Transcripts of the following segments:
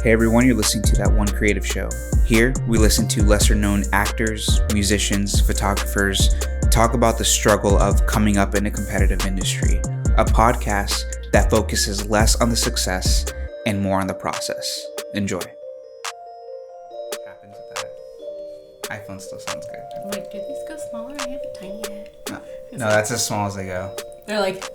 Hey everyone, you're listening to That One Creative Show. Here, we listen to lesser-known actors, musicians, photographers talk about the struggle of coming up in a competitive industry. A podcast that focuses less on the success and more on the process. Enjoy. What happens with that? iPhone still sounds good. Wait, do these go smaller? I have a tiny head. No, that's as small as they go. They're like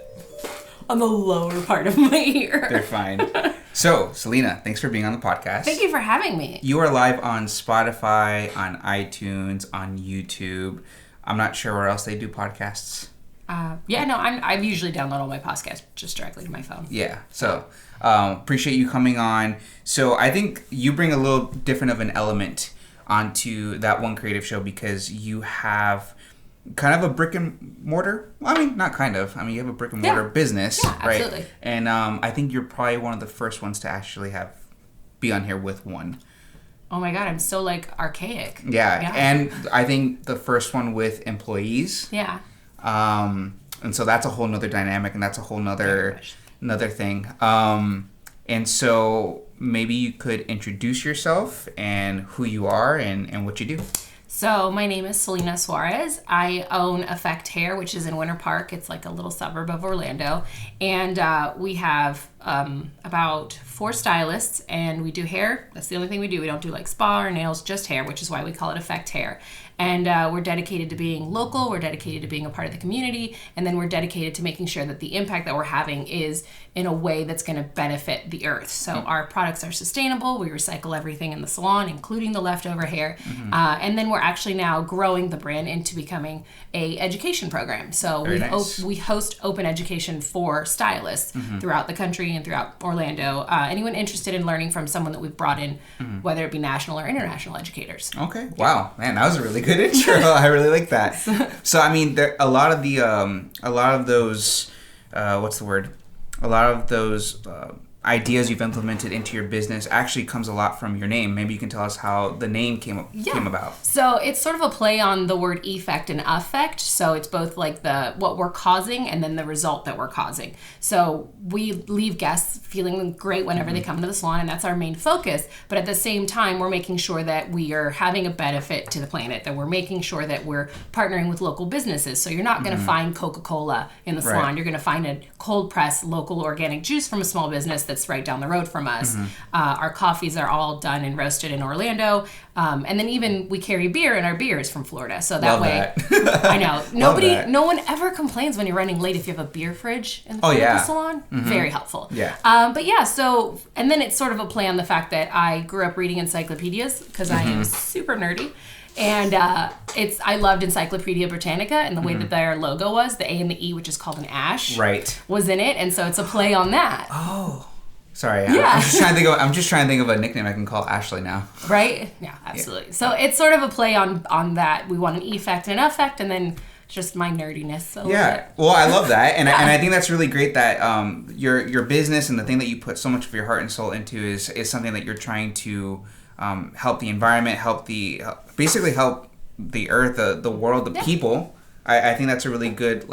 on the lower part of my ear. They're fine. So, Celina, thanks for being on the podcast. Thank you for having me. You are live on Spotify, on iTunes, on YouTube. I'm not sure where else they do podcasts. I usually download all my podcasts just directly to my phone. Yeah, so appreciate you coming on. So I think you bring a little different of an element onto That One Creative Show because you have kind of a brick and mortar. I mean, not kind of. I mean, you have a brick and mortar business, right? Absolutely. And I think you're probably one of the first ones to actually be on here with one. Oh my God, I'm so archaic. Yeah, and I think the first one with employees. Yeah. And so that's a whole nother dynamic, and that's a whole nother thing. And so maybe you could introduce yourself and who you are and what you do. So my name is Celina Suarez. I own Aeffect Hair, which is in Winter Park. It's like a little suburb of Orlando. And we have about 4 stylists, and we do hair. That's the only thing we do. We don't do spa or nails, just hair, which is why we call it Aeffect Hair. And we're dedicated to being local. We're dedicated to being a part of the community. And then we're dedicated to making sure that the impact that we're having is in a way that's going to benefit the earth. So our products are sustainable. We recycle everything in the salon, including the leftover hair. Mm-hmm. And then we're actually now growing the brand into becoming a education program. So we host open education for stylists throughout the country and throughout Orlando. Anyone interested in learning from someone that we've brought in, whether it be national or international educators. Okay. Wow, man, that was a really good intro. I really like that. So I mean, there a lot of those ideas you've implemented into your business actually comes a lot from your name. Maybe you can tell us how the name came about. So it's sort of a play on the word effect and affect. So it's both what we're causing and then the result that we're causing. So we leave guests feeling great whenever they come into the salon, and that's our main focus. But at the same time, we're making sure that we are having a benefit to the planet, that we're making sure that we're partnering with local businesses. So you're not going to find Coca-Cola in the salon. Right. You're going to find a cold press local organic juice from a small business that's right down the road from us. Our coffees are all done and roasted in Orlando. And then even we carry beer, and our beer is from Florida. So that I know. No one ever complains when you're running late if you have a beer fridge in the front of the salon. Very helpful. Yeah. So, and then it's sort of a play on the fact that I grew up reading encyclopedias because I am super nerdy. And I loved Encyclopedia Britannica, and the way that their logo was, the A and the E, which is called an ash, was in it. And so it's a play on that. Oh. Sorry, I'm just trying to think of a nickname I can call Ashley now. Right? Yeah, absolutely. Yeah. So it's sort of a play on that. We want an effect and an affect, and then just my nerdiness. Well, I love that, and I think that's really great that your business and the thing that you put so much of your heart and soul into is something that you're trying to help the environment, basically help the earth, the world, the people. I think that's a really good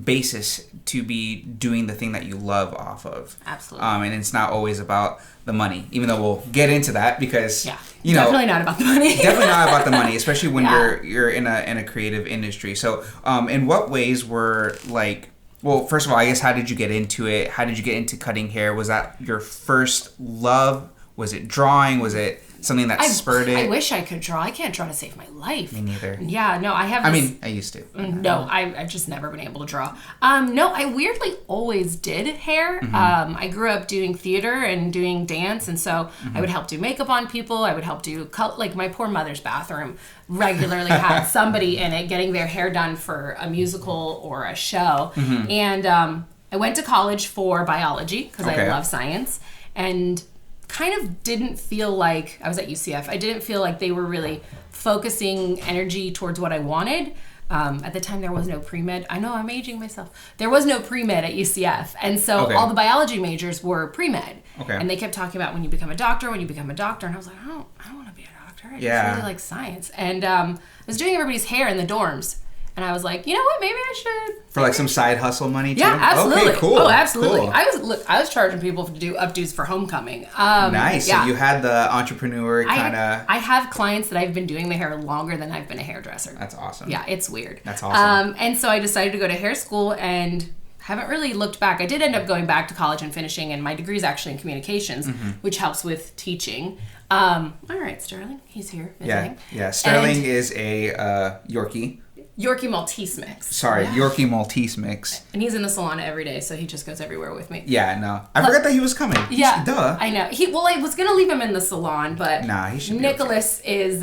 basis to be doing the thing that you love off of. Absolutely. And it's not always about the money, even though we'll get into that because definitely not about the money. Definitely not about the money, especially when you're in a creative industry. So, in what ways were well, first of all, I guess how did you get into it? How did you get into cutting hair? Was that your first love? Was it drawing? Was it something that spurred it? I wish I could draw. I can't draw to save my life. Me neither. Yeah, no, I have I used to. No, I've just never been able to draw. No, I weirdly always did hair. I grew up doing theater and doing dance, and so I would help do makeup on people. I would help do my poor mother's bathroom regularly had somebody in it getting their hair done for a musical or a show. And I went to college for biology because I love science, and kind of didn't feel like I was at UCF. I didn't feel like they were really focusing energy towards what I wanted. At the time, there was no pre-med. I know I'm aging myself. There was no pre-med at UCF. And so all the biology majors were pre-med. Okay. And they kept talking about when you become a doctor. And I was like, I don't want to be a doctor. I just really like science. And I was doing everybody's hair in the dorms. And I was like, you know what? Maybe I should. For like some side hustle money too? Yeah, absolutely. Okay, cool. Oh, absolutely. Cool. I was charging people to do updos for homecoming. Nice. Yeah. So you had the entrepreneur kind of... I have clients that I've been doing the hair longer than I've been a hairdresser. That's awesome. Yeah, it's weird. That's awesome. And so I decided to go to hair school and haven't really looked back. I did end up going back to college and finishing, and my degree is actually in communications, which helps with teaching. All right, Sterling, he's here visiting. Yeah. Sterling is a Yorkie. Yorkie Maltese mix. Sorry, Yorkie Maltese mix. And he's in the salon every day, so he just goes everywhere with me. Yeah, no. I forgot that he was coming. Yeah. Duh. I know. I was going to leave him in the salon, but he should be Nicholas is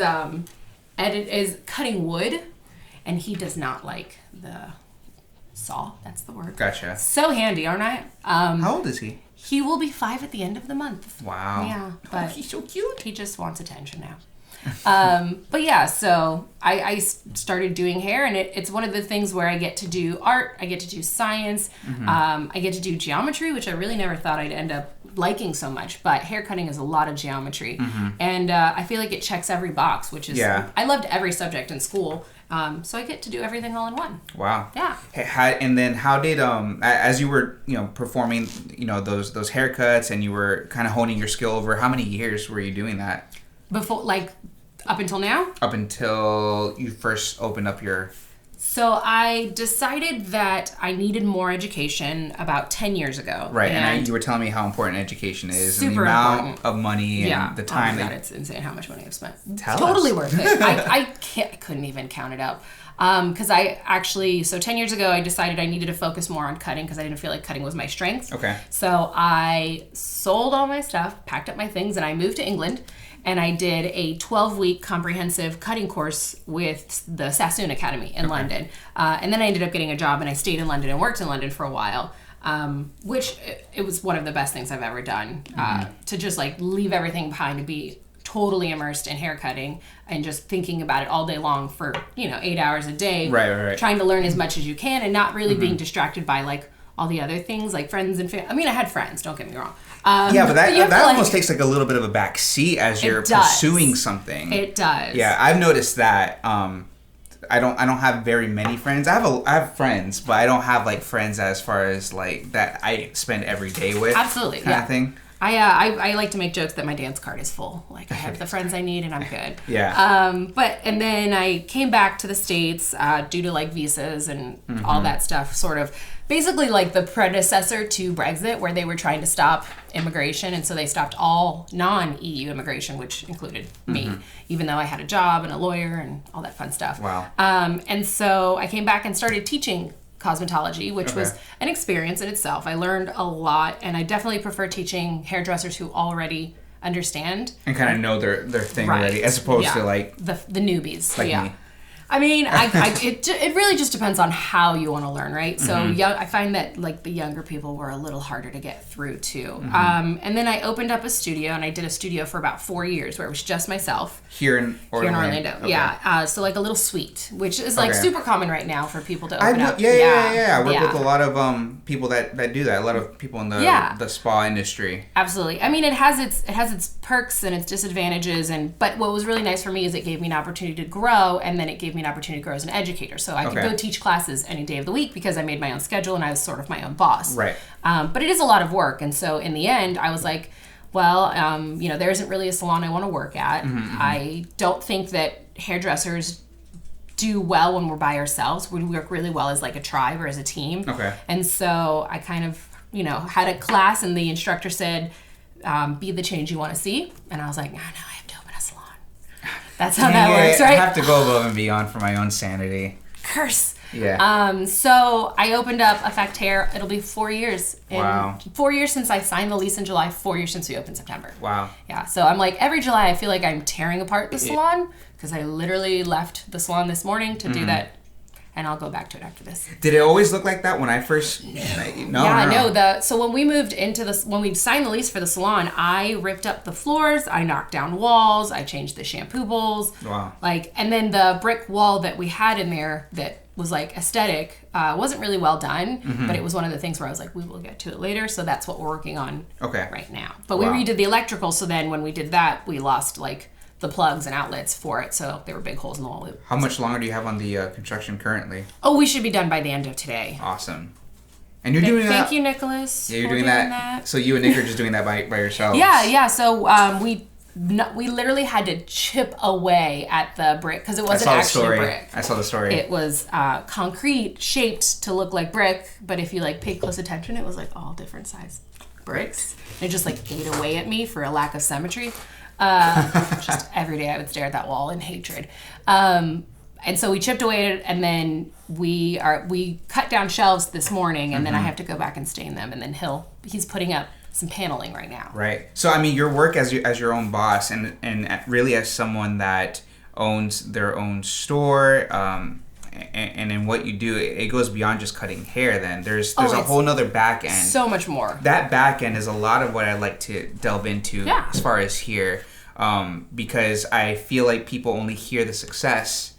cutting wood, and he does not like the saw. That's the word. Gotcha. So handy, aren't I? How old is he? He will be 5 at the end of the month. Wow. Yeah. But he's so cute. He just wants attention now. But yeah, so I started doing hair, and it's one of the things where I get to do art, I get to do science, I get to do geometry, which I really never thought I'd end up liking so much, but hair cutting is a lot of geometry, and I feel like it checks every box, which is, I loved every subject in school, so I get to do everything all in one. Wow. Yeah. And then how did, as you were, performing, those haircuts, and you were kind of honing your skill over, how many years were you doing that? Before, like, up until now? Up until you first opened up your... So I decided that I needed more education about 10 years ago. Right, and you were telling me how important education is. Super and the amount important. of money and the time. Oh my God, it's insane how much money I've spent. Totally worth it. I couldn't even count it up. Because I actually, 10 years ago, I decided I needed to focus more on cutting because I didn't feel like cutting was my strength. Okay. So I sold all my stuff, packed up my things, and I moved to England. And I did a 12-week comprehensive cutting course with the Sassoon Academy in London. And then I ended up getting a job, and I stayed in London and worked in London for a while, which it was one of the best things I've ever done, to just like leave everything behind, to be totally immersed in hair cutting and just thinking about it all day long for 8 hours a day. Right. Trying to learn as much as you can and not really being distracted by like all the other things like friends and family. I mean, I had friends, don't get me wrong. But that almost takes like a little bit of a back seat as you're pursuing something. It does. Yeah, I've noticed that. I don't have very many friends. I have friends, but I don't have like friends as far as like that I spend every day with. Absolutely, kind of thing. I like to make jokes that my dance card is full. Like I have the friends I need and I'm good. Yeah. And then I came back to the States due to like visas and all that stuff, sort of basically like the predecessor to Brexit, where they were trying to stop immigration, and so they stopped all non-EU immigration, which included me, even though I had a job and a lawyer and all that fun stuff. Wow. And so I came back and started teaching cosmetology, which was an experience in itself. I learned a lot, and I definitely prefer teaching hairdressers who already understand and kind of know their thing already, as opposed to like the newbies. Like me. I mean, it really just depends on how you want to learn, right? So I find that like the younger people were a little harder to get through too. And then I opened up a studio, and I did a studio for about 4 years where it was just myself. Here in Orlando. Okay. Yeah. So like a little suite, which is like super common right now for people to open up. Yeah. I work with a lot of people that do that. A lot of people in the spa industry. Absolutely. I mean, it has its perks and its disadvantages, but what was really nice for me is it gave me an opportunity to grow, and then it gave me an opportunity to grow as an educator. So I could go teach classes any day of the week because I made my own schedule and I was sort of my own boss. Right. But it is a lot of work, and so in the end, I was like, well, there isn't really a salon I want to work at. I don't think that hairdressers do well when we're by ourselves. We work really well as like a tribe or as a team. Okay. And so I kind of, had a class, and the instructor said, be the change you want to see. And I was like, no, I have to open a salon. That's how that works, right? I have to go above and beyond for my own sanity. Curse. Yeah. So I opened up Aeffect Hair. It'll be 4 years. Wow. 4 years since I signed the lease in July, 4 years since we opened September. Wow. Yeah. So I'm like, every July I feel like I'm tearing apart the salon, because I literally left the salon this morning to do that. And I'll go back to it after this. Did it always look like that when I first? No. So when we moved when we signed the lease for the salon, I ripped up the floors, I knocked down walls, I changed the shampoo bowls. Wow. And then the brick wall that we had in there that was like aesthetic wasn't really well done, but it was one of the things where I was like, we will get to it later. So that's what we're working on right now. But we redid the electrical, so then when we did that, we lost like the plugs and outlets for it, so there were big holes in the wall. How much longer do you have on the construction currently? Oh, we should be done by the end of today. Awesome. And you're doing that. Thank you, Nicholas. Yeah, you're doing that. So you and Nick are just doing that by yourselves. Yeah. So we literally had to chip away at the brick because it wasn't actually brick. I saw the story. It was concrete shaped to look like brick, but if you like paid close attention, it was like all different size bricks. It just like ate away at me for a lack of symmetry. Just every day I would stare at that wall in hatred. And so we chipped away at it, and then we cut down shelves this morning, and then I have to go back and stain them, and then he's putting up some paneling right now. Right. So I mean, your work as your own boss, and really as someone that owns their own store, and in what you do, it goes beyond just cutting hair. Then there's a whole nother back end. So much more. That back end is a lot of what I like to delve into as far as here, because I feel like people only hear the success.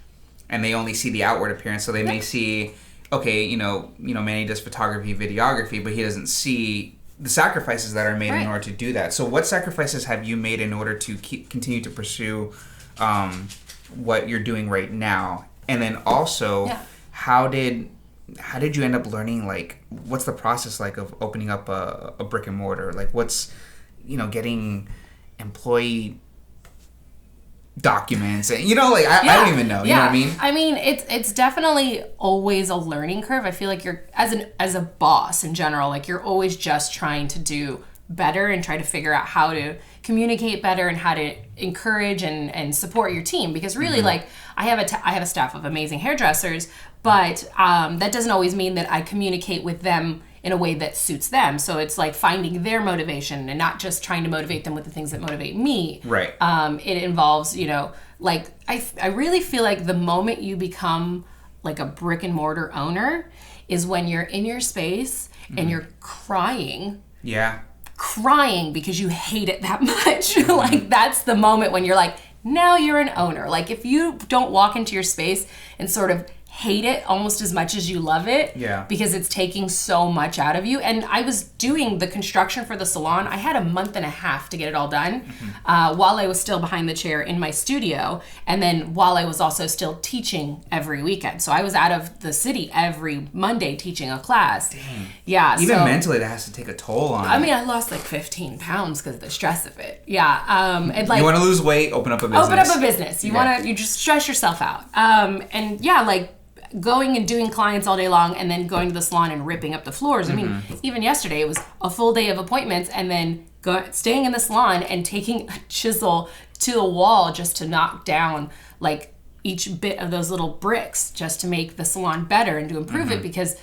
And they only see the outward appearance, so they may see, okay, Manny does photography, videography, but he doesn't see the sacrifices that are made in order to do that. So, what sacrifices have you made in order to continue to pursue what you're doing right now? And then also, how did you end up learning? Like, what's the process like of opening up a brick and mortar? Like, what's getting employee documents, and I don't even know. You know what I mean? I mean, it's definitely always a learning curve. I feel like you're as a boss in general, like you're always just trying to do better and try to figure out how to communicate better and how to encourage and support your team, because really like I have a staff of amazing hairdressers, but that doesn't always mean that I communicate with them in a way that suits them. So it's like finding their motivation and not just trying to motivate them with the things that motivate me. Right. It involves, like I really feel like the moment you become like a brick and mortar owner is when you're in your space and you're crying. Yeah. Crying because you hate it that much. Like that's the moment when you're like, now you're an owner. Like if you don't walk into your space and sort of hate it almost as much as you love it, because it's taking so much out of you. And I was doing the construction for the salon. I had a month and a half to get it all done while I was still behind the chair in my studio, and then while I was also still teaching every weekend. So I was out of the city every Monday teaching a class. Dang. Yeah. Even mentally that has to take a toll on I mean, I lost like 15 pounds because of the stress of it. Yeah. And like, you want to lose weight, open up a business. You just stress yourself out. And yeah, like going and doing clients all day long and then going to the salon and ripping up the floors. I mean, even yesterday it was a full day of appointments and then staying in the salon and taking a chisel to the wall just to knock down like each bit of those little bricks just to make the salon better and to improve it, because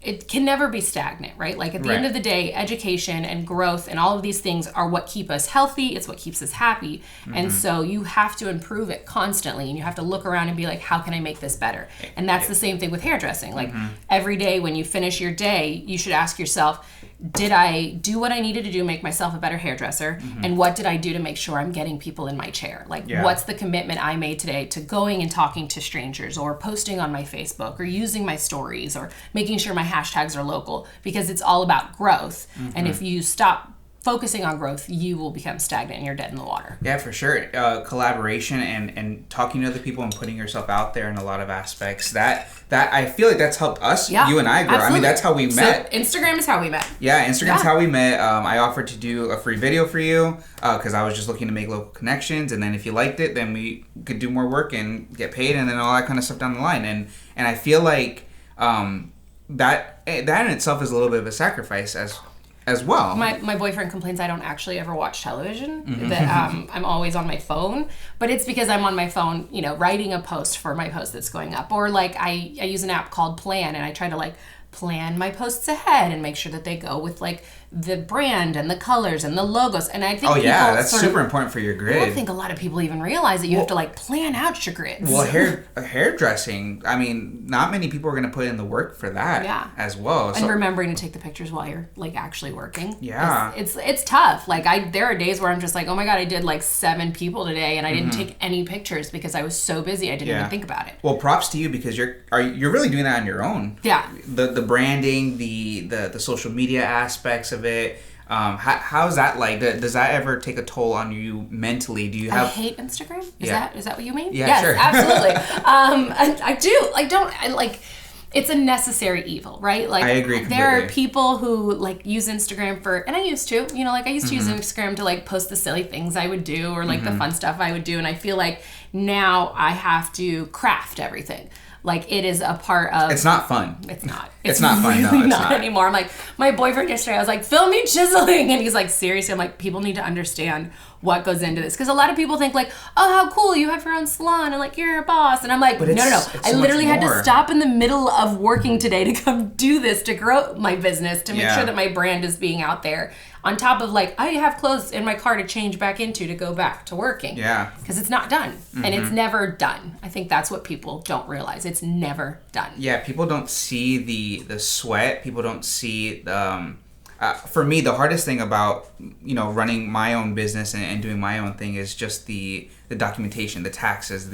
it can never be stagnant, right? Like at the end of the day, education and growth and all of these things are what keep us healthy. It's what keeps us happy. And so you have to improve it constantly, and you have to look around and be like, how can I make this better? And that's the same thing with hairdressing. Like every day when you finish your day, you should ask yourself, did I do what I needed to do, make myself a better hairdresser? And what did I do to make sure I'm getting people in my chair? Like what's the commitment I made today to going and talking to strangers, or posting on my Facebook, or using my stories, or making sure my hashtags are local? Because it's all about growth. And if you stop focusing on growth, you will become stagnant and you're dead in the water. Yeah, for sure. Collaboration and talking to other people and putting yourself out there in a lot of aspects. That I feel like that's helped us, you and I grow. Absolutely. I mean, that's how we met. Instagram is how we met. Yeah, Instagram's how we met. I offered to do a free video for you because I was just looking to make local connections, and then if you liked it, then we could do more work and get paid, and then all that kind of stuff down the line. And I feel like that in itself is a little bit of a sacrifice as well. My boyfriend complains I don't actually ever watch television, that I'm always on my phone, but it's because I'm on my phone, writing a post for my post that's going up, or like I use an app called Plan, and I try to like plan my posts ahead and make sure that they go with like the brand and the colors and the logos. And I think that's super important for your grid. I don't think a lot of people even realize that you have to like plan out your grids. Well, hairdressing, I mean, not many people are going to put in the work for that as well. And remembering to take the pictures while you're like actually working. Yeah. It's tough. Like there are days where I'm just like, oh my God, I did like 7 people today and I didn't take any pictures because I was so busy I didn't even think about it. Well, props to you, because you're really doing that on your own. Yeah. The branding, the social media aspects of it, How's that like? Does that ever take a toll on you mentally? Do you have? I hate Instagram. Is that what you mean? Yeah, yes, sure. Absolutely. I do. It's a necessary evil, right? Like, I agree completely. There are people who like use Instagram for, and I used to, I used to use Instagram to like post the silly things I would do or like the fun stuff I would do. And I feel like now I have to craft everything. Like, it is a part of... It's not fun. It's not. It's not fun, really no, it's not not. anymore. I'm like, my boyfriend yesterday, I was like, film me chiseling. And he's like, seriously? I'm like, people need to understand what goes into this. Because a lot of people think like, oh, how cool, you have your own salon and like, you're a boss. And I'm like, no. I literally had to stop in the middle of working today to come do this, to grow my business, to make sure that my brand is being out there. On top of like, I have clothes in my car to change back into to go back to working. Yeah. Because it's not done. And it's never done. I think that's what people don't realize. It's never done. Yeah, people don't see the sweat. People don't see for me, the hardest thing about, running my own business and doing my own thing is just the documentation, the taxes,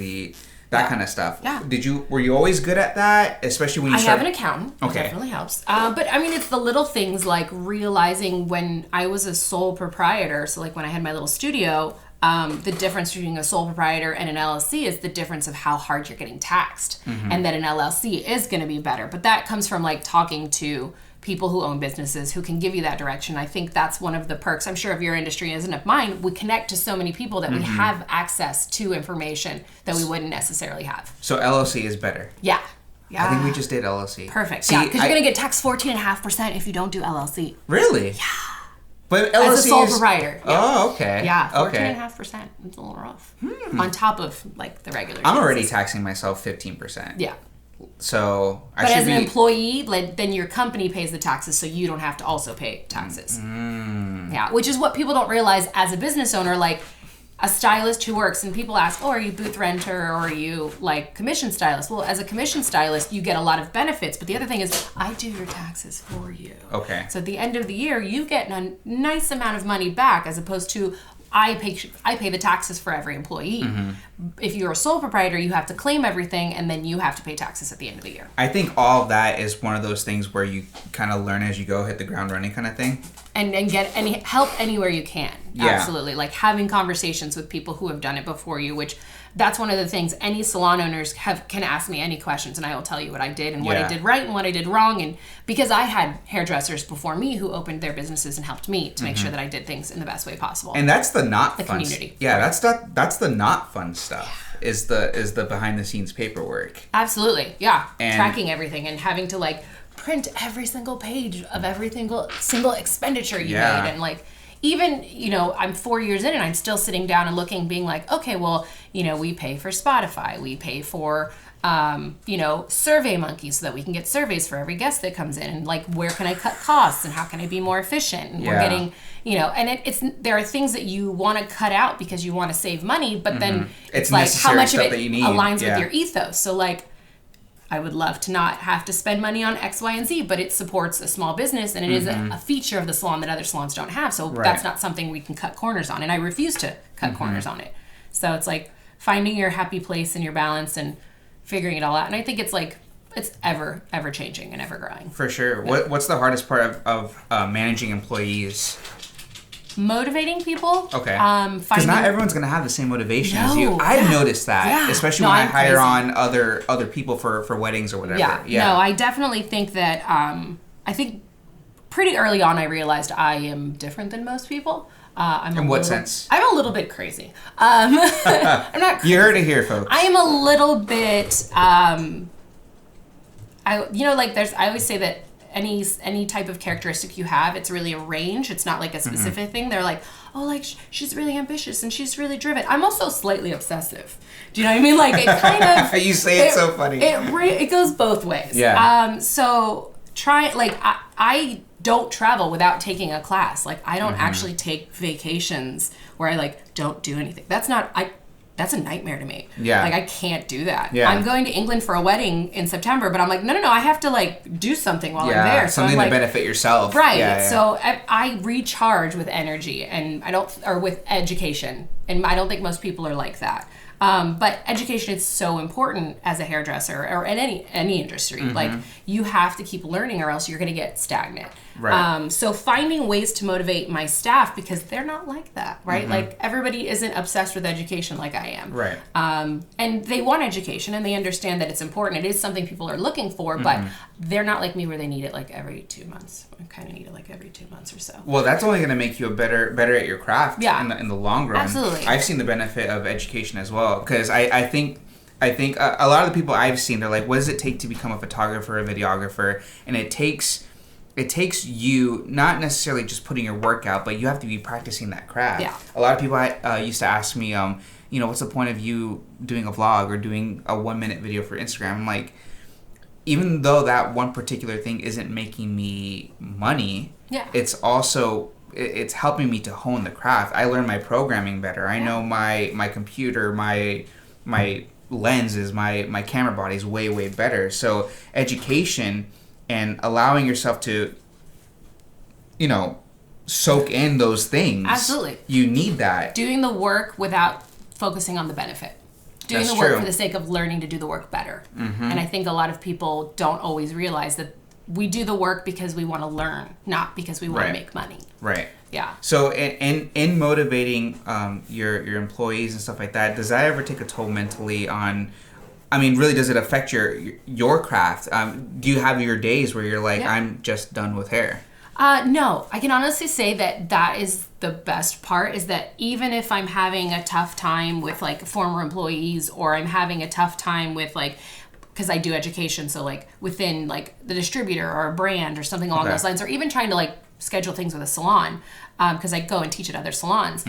that kind of stuff. Yeah. Were you always good at that? Especially when you I have an accountant. Okay. It definitely helps. But I mean, it's the little things like realizing when I was a sole proprietor. So like when I had my little studio, the difference between a sole proprietor and an LLC is the difference of how hard you're getting taxed. And that an LLC is going to be better. But that comes from like talking to people who own businesses who can give you that direction. I think that's one of the perks. I'm sure if your industry isn't of mine, we connect to so many people that we have access to information that we wouldn't necessarily have. So LLC is better. Yeah. I think we just did LLC. Perfect. See, because you're going to get taxed 14.5% if you don't do LLC. Really? Yeah. But LLC as a sole proprietor. Yeah. Oh, okay. Yeah, 14.5%. It's a little rough. On top of like the regular I'm taxes. already taxing myself 15%. Yeah. So but as an employee, then your company pays the taxes, so you don't have to also pay taxes. Yeah, which is what people don't realize as a business owner. Like a stylist who works, and people ask, "Oh, are you booth renter or are you like commission stylist?" Well, as a commission stylist, you get a lot of benefits, but the other thing is, I do your taxes for you. Okay. So at the end of the year, you get a nice amount of money back, as opposed to I pay the taxes for every employee. If you're a sole proprietor, you have to claim everything, and then you have to pay taxes at the end of the year. I think all of that is one of those things where you kind of learn as you go, hit the ground running kind of thing. And get any help anywhere you can. Yeah. Absolutely. Like having conversations with people who have done it before you, which that's one of the things any salon owners can ask me any questions, and I will tell you what I did and what I did right and what I did wrong. And because I had hairdressers before me who opened their businesses and helped me to make sure that I did things in the best way possible. And that's the not the fun community. Yeah, that's the not fun stuff. Yeah. Is the behind the scenes paperwork. Absolutely. Yeah. And tracking everything and having to like print every single page of every single expenditure you made, and like even I'm 4 years in and I'm still sitting down and looking, being like, okay, well, we pay for Spotify, we pay for Survey Monkey so that we can get surveys for every guest that comes in, and like where can I cut costs and how can I be more efficient, and we're getting and there are things that you want to cut out because you want to save money, but then it's like how much of it aligns with your ethos. So like I would love to not have to spend money on X, Y, and Z, but it supports a small business, and it is a feature of the salon that other salons don't have. So that's not something we can cut corners on, and I refuse to cut corners on it. So it's like finding your happy place and your balance and figuring it all out. And I think it's like it's ever changing and ever growing. For sure. Yeah. What's the hardest part of managing employees? Motivating people. Okay. Because not everyone's gonna have the same motivation as you. I've noticed that, especially when I hire on other people for weddings or whatever. Yeah. No, I definitely think that. I think pretty early on I realized I am different than most people. In what sense? I'm a little bit crazy. I'm not crazy. You heard it here, folks. I am a little bit. I always say that any type of characteristic you have, it's really a range. It's not like a specific thing. They're like, oh, like she's really ambitious and she's really driven. I'm also slightly obsessive. Do you know what I mean? Like it kind of. You say it so funny. It goes both ways. Yeah. So I don't travel without taking a class. Like I don't actually take vacations where I like don't do anything. That's a nightmare to me. Yeah. Like, I can't do that. Yeah. I'm going to England for a wedding in September, but I'm like, no, I have to, like, do something while I'm there. So something to benefit yourself. Right. Yeah. So I recharge with energy, and or with education, and I don't think most people are like that. But education is so important as a hairdresser or in any industry. Like, you have to keep learning or else you're going to get stagnant. Right. So finding ways to motivate my staff, because they're not like that, right? Like everybody isn't obsessed with education like I am. Right. And they want education and they understand that it's important. It is something people are looking for, but they're not like me where they need it like every 2 months. I kind of need it like every 2 months or so. Well, that's only going to make you better at your craft in the long run. Absolutely. I've seen the benefit of education as well, because I think a lot of the people I've seen, they're like, what does it take to become a photographer, a videographer? And it takes you not necessarily just putting your work out, but you have to be practicing that craft. Yeah. A lot of people used to ask me, what's the point of you doing a vlog or doing a 1-minute video for Instagram? I'm like, even though that one particular thing isn't making me money, it's also it's helping me to hone the craft. I learn my programming better. I know my computer, my lenses, my camera body is way, way better. So education and allowing yourself to, soak in those things. Absolutely. You need that. Doing the work without focusing on the benefit. Doing That's the work true. for the sake of learning to do the work better. And I think a lot of people don't always realize that we do the work because we want to learn, not because we want to make money. Right. Yeah. So in motivating your employees and stuff like that, does that ever take a toll mentally on? I mean, really, does it affect your craft? Do you have your days where you're like, I'm just done with hair? No, I can honestly say that is the best part, is that even if I'm having a tough time with like former employees, or I'm having a tough time with like, because I do education, so like within like the distributor or a brand or something along those lines, or even trying to like schedule things with a salon, because I go and teach at other salons.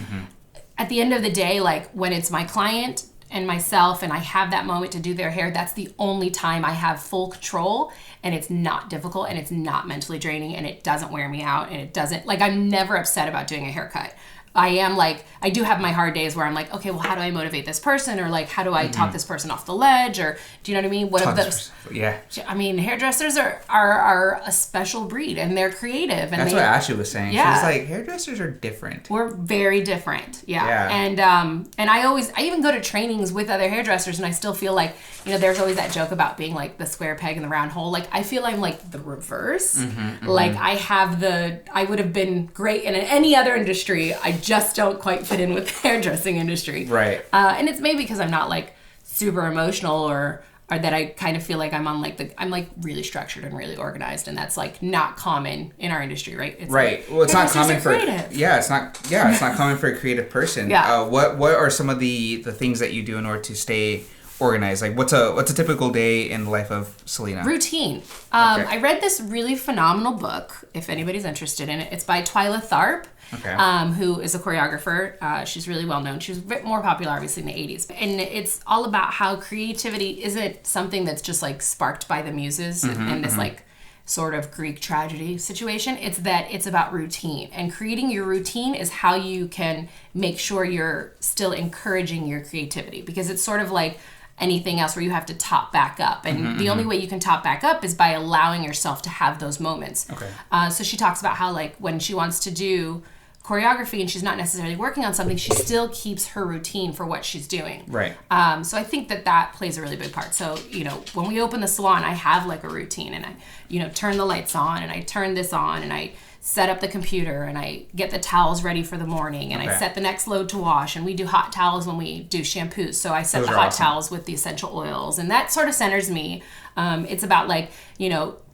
At the end of the day, like when it's my client and myself and I have that moment to do their hair, that's the only time I have full control, and it's not difficult and it's not mentally draining and it doesn't wear me out, and it doesn't, like, I'm never upset about doing a haircut. I do have my hard days where I'm like, okay, well, how do I motivate this person? Or like, how do I talk this person off the ledge? Or do you know what I mean? What of those? Yeah. I mean, hairdressers are a special breed, and they're creative. And that's what Ashley was saying. Yeah. She was like, hairdressers are different. We're very different. Yeah. And I even go to trainings with other hairdressers, and I still feel like, there's always that joke about being like the square peg in the round hole. Like, I feel I'm like the reverse. Like I would have been great in any other industry. I just don't quite fit in with the hairdressing industry. Right. And it's maybe because I'm not like super emotional, or that I kind of feel like I'm I'm like really structured and really organized, and that's like not common in our industry, right? It's right. Like, well, it's not common for creative. it's not common for a creative person. Yeah. What are some of the things that you do in order to stay organized? Like what's a typical day in the life of Celina? Routine. I read this really phenomenal book, if anybody's interested in it. It's by Twyla Tharp. Who is a choreographer. She's really well known. She was a bit more popular, obviously, in the 80s. And it's all about how creativity isn't something that's just like sparked by the muses in this like sort of Greek tragedy situation. It's about routine. And creating your routine is how you can make sure you're still encouraging your creativity. Because it's sort of like anything else where you have to top back up. And the only way you can top back up is by allowing yourself to have those moments. So she talks about how like when she wants to do choreography and she's not necessarily working on something, she still keeps her routine for what she's doing. Right. So I think that plays a really big part. So, when we open the salon, I have like a routine, and I, turn the lights on, and I turn this on, and I set up the computer, and I get the towels ready for the morning, and I set the next load to wash, and we do hot towels when we do shampoos. So I set the hot towels with the essential oils, and that sort of centers me. It's about like,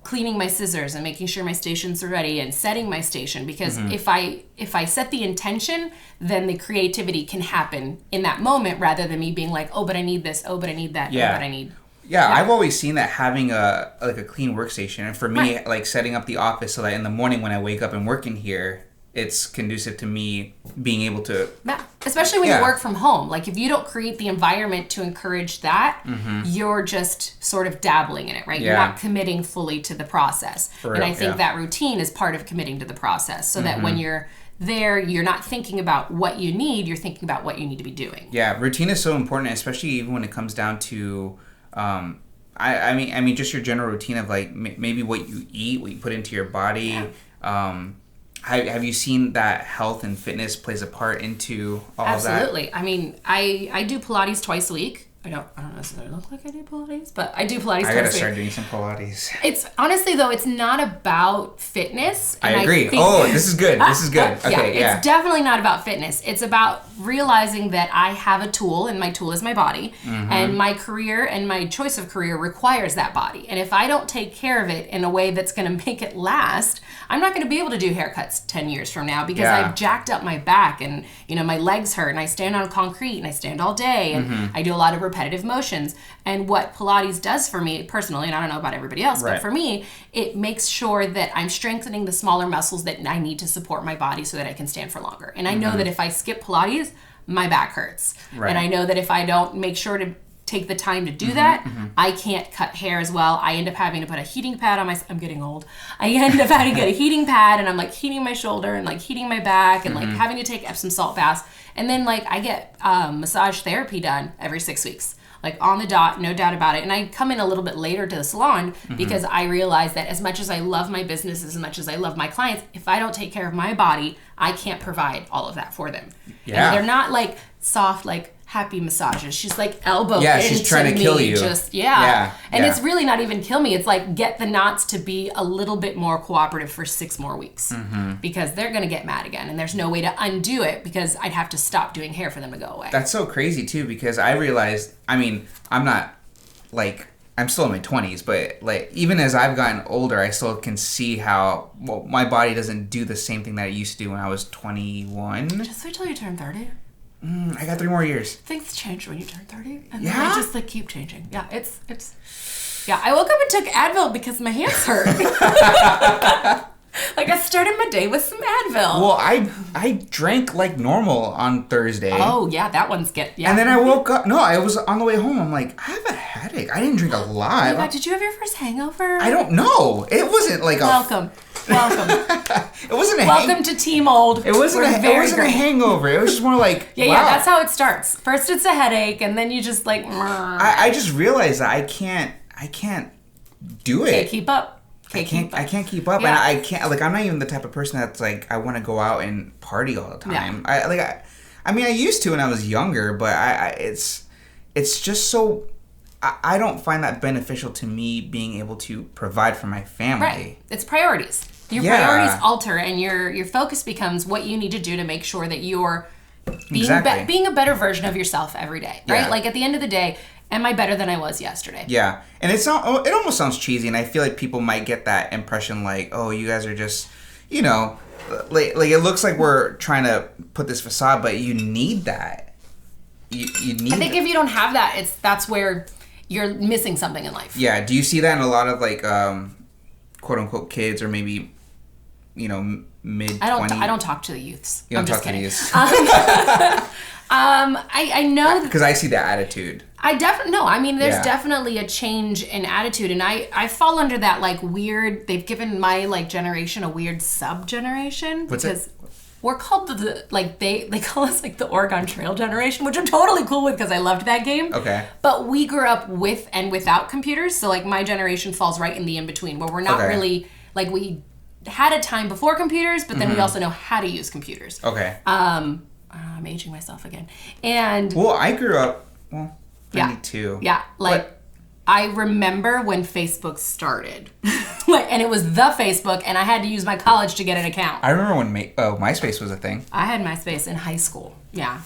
cleaning my scissors and making sure my stations are ready and setting my station, because if I set the intention, then the creativity can happen in that moment, rather than me being like, oh, but I need this, oh, but I need that, oh, but I need. Yeah, I've always seen that having a clean workstation, and for me, like setting up the office so that in the morning when I wake up and work in here, it's conducive to me being able to... Yeah, especially when you work from home. Like, if you don't create the environment to encourage that, you're just sort of dabbling in it, right? You're not committing fully to the process. And I think that routine is part of committing to the process, so that when you're there, you're not thinking about what you need, you're thinking about what you need to be doing. Yeah, routine is so important, especially even when it comes down to... I mean, just your general routine of like maybe what you eat, what you put into your body. Have you seen that health and fitness plays a part into all of that? Absolutely. I mean, I do Pilates twice a week. I don't necessarily look like I do Pilates, but I do Pilates. I gotta start doing some Pilates. It's honestly though, it's not about fitness. And I agree. This is good. This is good. Okay, yeah. It's definitely not about fitness. It's about realizing that I have a tool, and my tool is my body, and my career and my choice of career requires that body. And if I don't take care of it in a way that's going to make it last, I'm not going to be able to do haircuts 10 years from now because I've jacked up my back and my legs hurt, and I stand on concrete and I stand all day, and I do a lot of repetitive motions. And what Pilates does for me personally, and I don't know about everybody else, but for me, it makes sure that I'm strengthening the smaller muscles that I need to support my body so that I can stand for longer. And I know that if I skip Pilates, my back hurts. And I know that if I don't make sure to take the time to do that, I can't cut hair as well. I end up having to put a heating pad on I'm getting old. I end up having to get a heating pad, and I'm like heating my shoulder and like heating my back and like having to take Epsom salt baths. And then like I get massage therapy done every 6 weeks. Like on the dot, no doubt about it. And I come in a little bit later to the salon because I realize that as much as I love my business, as much as I love my clients, if I don't take care of my body, I can't provide all of that for them. Yeah. And they're not like soft, like happy massages. She's like elbow into me. She's trying to kill you. And it's really not even kill me. It's like get the knots to be a little bit more cooperative for 6 more weeks because they're going to get mad again. And there's no way to undo it because I'd have to stop doing hair for them to go away. That's so crazy too, because I realized, I mean, I'm not like, I'm still in my 20s, but like even as I've gotten older, I still can see how my body doesn't do the same thing that it used to do when I was 21. Just wait till you turn 30. I got 3 more years. Things change when you turn 30, and they just like keep changing. Yeah, it's. Yeah, I woke up and took Advil because my hands hurt. Like I started my day with some Advil. Well, I drank like normal on Thursday. Oh yeah, that one's And then I woke up. No, I was on the way home. I'm like, I have a headache. I didn't drink a lot. Oh my God, did you have your first hangover? I don't know. It wasn't like Welcome. It wasn't a Welcome to Team Old. It wasn't a hangover. It was just more like yeah, that's how it starts. First it's a headache, and then you just like. I just realized that I can't do it. Can't keep up. I can't keep up, and I can't. Like, I'm not even the type of person that's like I want to go out and party all the time. Yeah. I mean, I used to when I was younger, but it's just so. I don't find that beneficial to me being able to provide for my family. Right. It's priorities. Your priorities alter, and your focus becomes what you need to do to make sure that you're being a better version of yourself every day. Right? Yeah. Like at the end of the day, am I better than I was yesterday? Yeah. And it almost sounds cheesy, and I feel like people might get that impression like, oh, you guys are just, like it looks like we're trying to put this facade, but you need that. You need. I think if you don't have that, that's where you're missing something in life. Yeah. Do you see that in a lot of like quote unquote kids, or maybe mid-20s? I don't talk to the youths. You don't talk to the youths. I know because I see that attitude. I definitely no. I mean, there's definitely a change in attitude, and I fall under that like weird. They've given my like generation a weird sub generation because we're called they call us like the Oregon Trail generation, which I'm totally cool with because I loved that game. Okay. But we grew up with and without computers, so like my generation falls right in the in between where we're not really like we had a time before computers, but then we also know how to use computers. Okay. I'm aging myself again, and I grew up. Well, 92. Yeah, I remember when Facebook started, and it was the Facebook, and I had to use my college to get an account. I remember when MySpace was a thing. I had MySpace in high school. Yeah.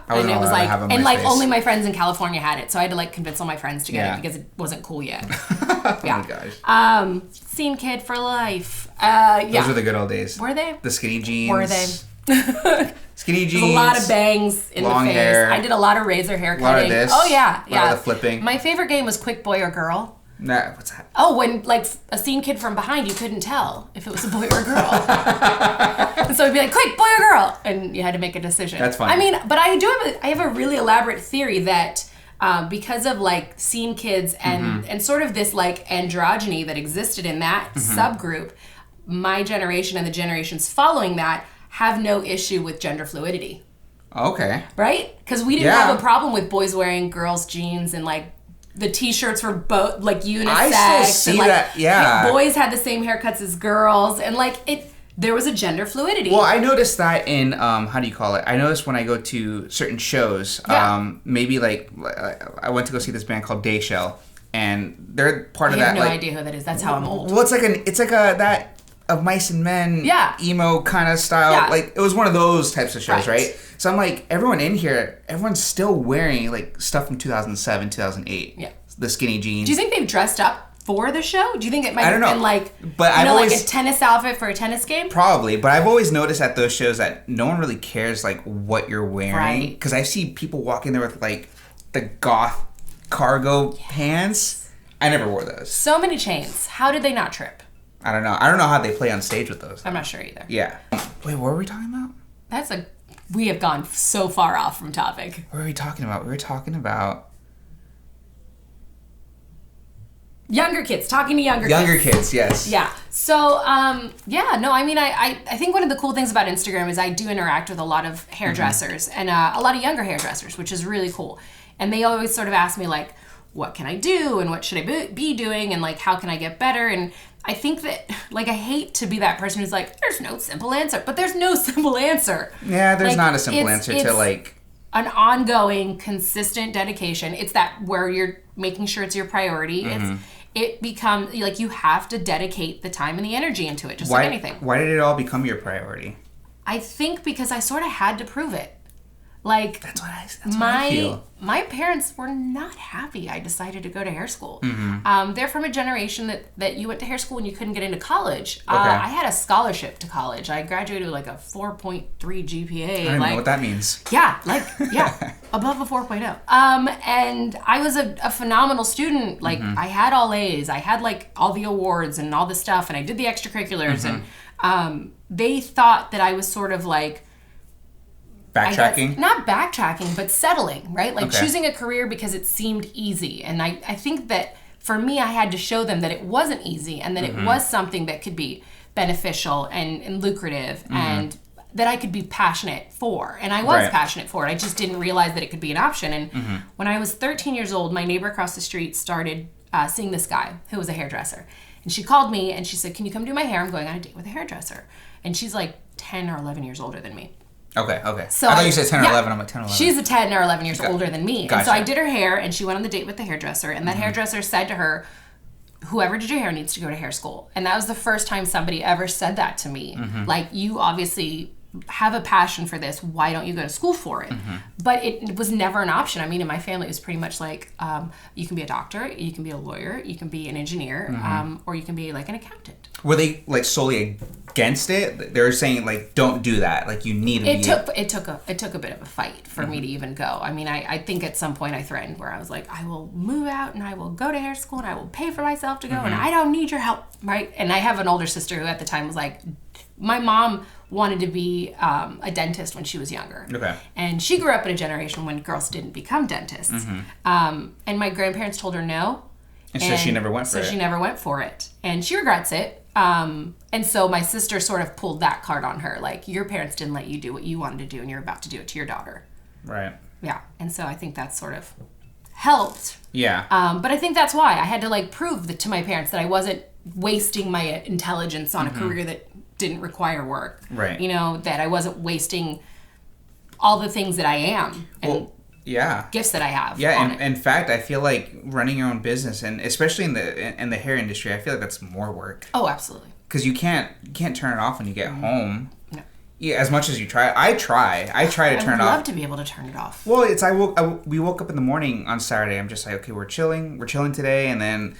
And it was like, and like only my friends in California had it, so I had to like convince all my friends to get it because it wasn't cool yet. Oh my gosh. Scene kid for life. Those were the good old days. Were they? The skinny jeans. Were they? Skinny jeans. A lot of bangs in the face. Hair. I did a lot of razor hair cutting. A lot of this. Oh yeah. A lot of the flipping. My favorite game was Quick Boy or Girl. Nah, what's that? Oh, when like a scene kid from behind, you couldn't tell if it was a boy or a girl. And so it'd be like, quick, boy or girl, and you had to make a decision. That's fine. I mean, but I have a really elaborate theory that because of like scene kids and sort of this like androgyny that existed in that subgroup, my generation and the generations following that have no issue with gender fluidity. Okay. Right? Because we didn't have a problem with boys wearing girls' jeans and like the t-shirts were both like unisex. I still see and, like, that. Yeah. Boys had the same haircuts as girls, and like there was a gender fluidity. Well, I noticed that in, how do you call it? I noticed when I go to certain shows, maybe like, I went to go see this band called Dayshell, and they're part of that. I have no idea who that is. That's how I'm old. Well, it's like that of Mice and Men, emo kind of style. Yeah. Like, it was one of those types of shows, right? So I'm like, everyone in here, everyone's still wearing like stuff from 2007, 2008. Yeah. The skinny jeans. Do you think they've dressed up for the show? Do you think it might have been like, but I've always, like a tennis outfit for a tennis game? Probably, but I've always noticed at those shows that no one really cares like what you're wearing. Because I see people walk in there with like the goth cargo pants. I never wore those. So many chains. How did they not trip? I don't know. I don't know how they play on stage with those. I'm not sure either. Yeah. Wait, what were we talking about? We have gone so far off from topic. What were we talking about? We were talking about younger kids. Talking to younger kids, yes. Yeah. So, I think one of the cool things about Instagram is I do interact with a lot of hairdressers and a lot of younger hairdressers, which is really cool. And they always sort of ask me like, what can I do and what should I be doing and like how can I get better? And I think that like I hate to be that person who's like, there's no simple answer, but there's no simple answer. Yeah, there's not a simple answer to like an ongoing, consistent dedication. It's that where you're making sure it's your priority. It becomes like you have to dedicate the time and the energy into it, just like anything. Why did it all become your priority? I think because I sort of had to prove it. Like that's what I feel. My parents were not happy I decided to go to hair school. They're from a generation that you went to hair school and you couldn't get into college. I had a scholarship to college. I graduated with like a 4.3 GPA. I don't know what that means. Yeah, above a 4.0. And I was a phenomenal student. Like I had all A's. I had like all the awards and all the stuff, and I did the extracurriculars. And they thought that I was sort of like, backtracking? Not backtracking, but settling, right? Like choosing a career because it seemed easy. And I think that for me, I had to show them that it wasn't easy and that it was something that could be beneficial and lucrative and that I could be passionate for. And I was passionate for it. I just didn't realize that it could be an option. And when I was 13 years old, my neighbor across the street started seeing this guy who was a hairdresser. And she called me and she said, can you come do my hair? I'm going on a date with a hairdresser. And she's like 10 or 11 years older than me. Okay. So I thought you said 10 or 11. I'm like 10 or 11. She's 10 or 11 years older than me. Gotcha. And so I did her hair, and she went on the date with the hairdresser. And that hairdresser said to her, whoever did your hair needs to go to hair school. And that was the first time somebody ever said that to me. Like, you obviously have a passion for this. Why don't you go to school for it? But it was never an option. I mean, in my family, it was pretty much like, you can be a doctor, you can be a lawyer, you can be an engineer, or you can be like an accountant. Were they like solely against it? They were saying like, don't do that. Like you need to It took a bit of a fight for me to even go. I mean, I think at some point I threatened where I was like, I will move out and I will go to hair school and I will pay for myself to go and I don't need your help, right? And I have an older sister who at the time was like, my mom wanted to be a dentist when she was younger. Okay. And she grew up in a generation when girls didn't become dentists. And my grandparents told her no. And so she never went for it. So she never went for it. And she regrets it. And so my sister sort of pulled that card on her. Like, your parents didn't let you do what you wanted to do and you're about to do it to your daughter. Right. Yeah. And so I think that sort of helped. Yeah. But I think that's why I had to like prove to my parents that I wasn't wasting my intelligence on a career that didn't require work. Right. You know, that I wasn't wasting all the things that I am. And gifts that I have. Yeah, in fact, I feel like running your own business, and especially in the hair industry, I feel like that's more work. Oh, absolutely. Because you can't turn it off when you get home. No. Yeah, as much as you try. I try to turn it off. I would love to be able to turn it off. Well, we woke up in the morning on Saturday. I'm just like, okay, we're chilling today, and then,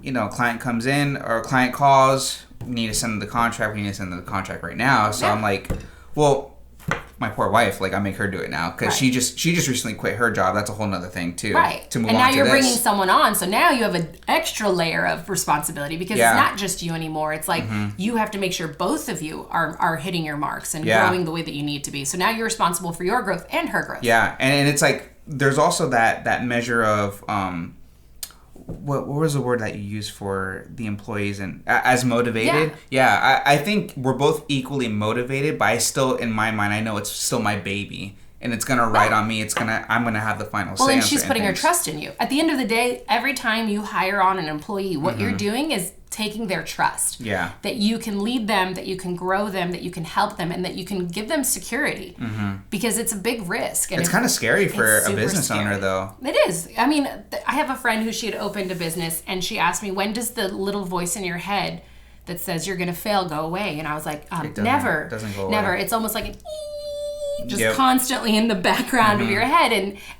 a client comes in or a client calls. We need to send them the contract. We need to send them the contract right now. So I'm like, well, my poor wife, like I make her do it now because she just recently quit her job. That's a whole nother thing too. Right. To move and now on to you're this. Bringing someone on, so now you have an extra layer of responsibility because it's not just you anymore. It's like you have to make sure both of you are hitting your marks and growing the way that you need to be. So now you're responsible for your growth and her growth. Yeah, and it's like there's also that measure of what was the word that you used for the employees and as motivated? Yeah, I think we're both equally motivated, but I still, in my mind, I know it's still my baby and it's gonna ride on me. I'm gonna have the final say. Well, and she's putting her trust in you. At the end of the day, every time you hire on an employee, what you're doing is taking their trust. Yeah. That you can lead them, that you can grow them, that you can help them, and that you can give them security. Because it's a big risk. And it's kind of scary for a business scary. owner, though. It is. I mean, I have a friend who she had opened a business, and she asked me, when does the little voice in your head that says you're going to fail go away? And I was like, never. It doesn't go away. Never. It's almost like an just constantly in the background of your head.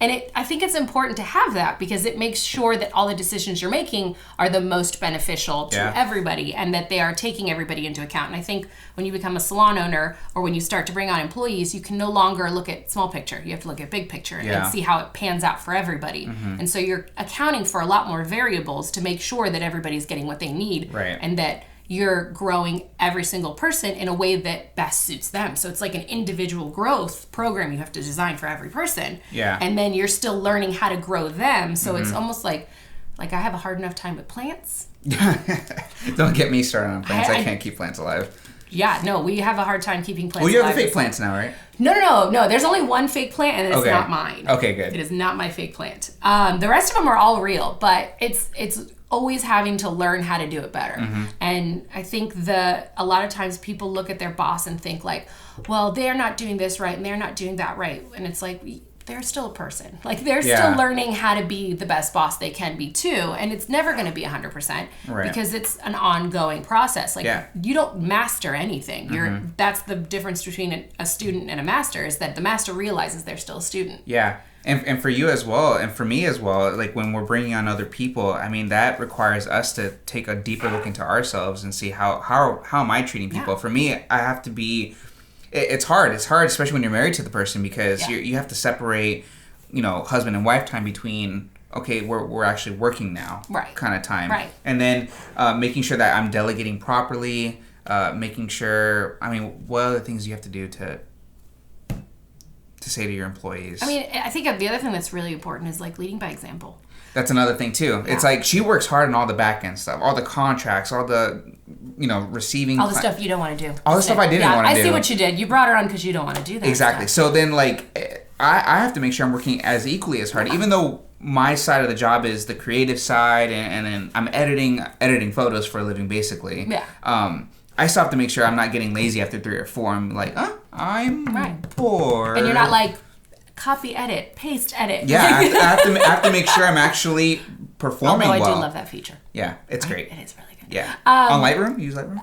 And I think it's important to have that because it makes sure that all the decisions you're making are the most beneficial to everybody and that they are taking everybody into account. And I think when you become a salon owner or when you start to bring on employees, you can no longer look at small picture. You have to look at big picture and see how it pans out for everybody. And so you're accounting for a lot more variables to make sure that everybody's getting what they need and that you're growing every single person in a way that best suits them. So it's like an individual growth program you have to design for every person. Yeah. And then you're still learning how to grow them. So it's almost like I have a hard enough time with plants. Don't get me started on plants. I can't keep plants alive. Yeah, no, we have a hard time keeping plants alive. Well, you have alive. the fake plants now, right? No. There's only one fake plant, and it's not mine. Okay, good. It is not my fake plant. The rest of them are all real, but it's always having to learn how to do it better. And I think a lot of times people look at their boss and think like, well, they're not doing this right and they're not doing that right. And it's like, they're still a person. Like they're still learning how to be the best boss they can be too. And it's never going to be 100% because it's an ongoing process. Like you don't master anything. That's the difference between a student and a master is that the master realizes they're still a student. Yeah. And for you as well, and for me as well, like when we're bringing on other people, I mean, that requires us to take a deeper look into ourselves and see how am I treating people. Yeah. For me, I have to be, it's hard. It's hard, especially when you're married to the person because you have to separate, husband and wife time between, okay, we're actually working now kind of time. Right. And then making sure that I'm delegating properly, making sure, what other things do you have to do to say to your employees? I mean, I think the other thing that's really important is like leading by example. That's another thing too. Yeah. It's like she works hard on all the back end stuff, all the contracts, all the, receiving. All the stuff you don't want to do. All the stuff I didn't want to do. I see what you did. You brought her on because you don't want to do that. Exactly. Stuff. So then like, I have to make sure I'm working as equally as hard, even though my side of the job is the creative side and then I'm editing photos for a living basically. Yeah. I still have to make sure I'm not getting lazy after 3 or 4. I'm like, I'm bored. And you're not like, copy edit, paste edit. Yeah, I have to make sure I'm actually performing well. I do love that feature. Yeah, it's great. It is really good. Yeah. On Lightroom? You use Lightroom?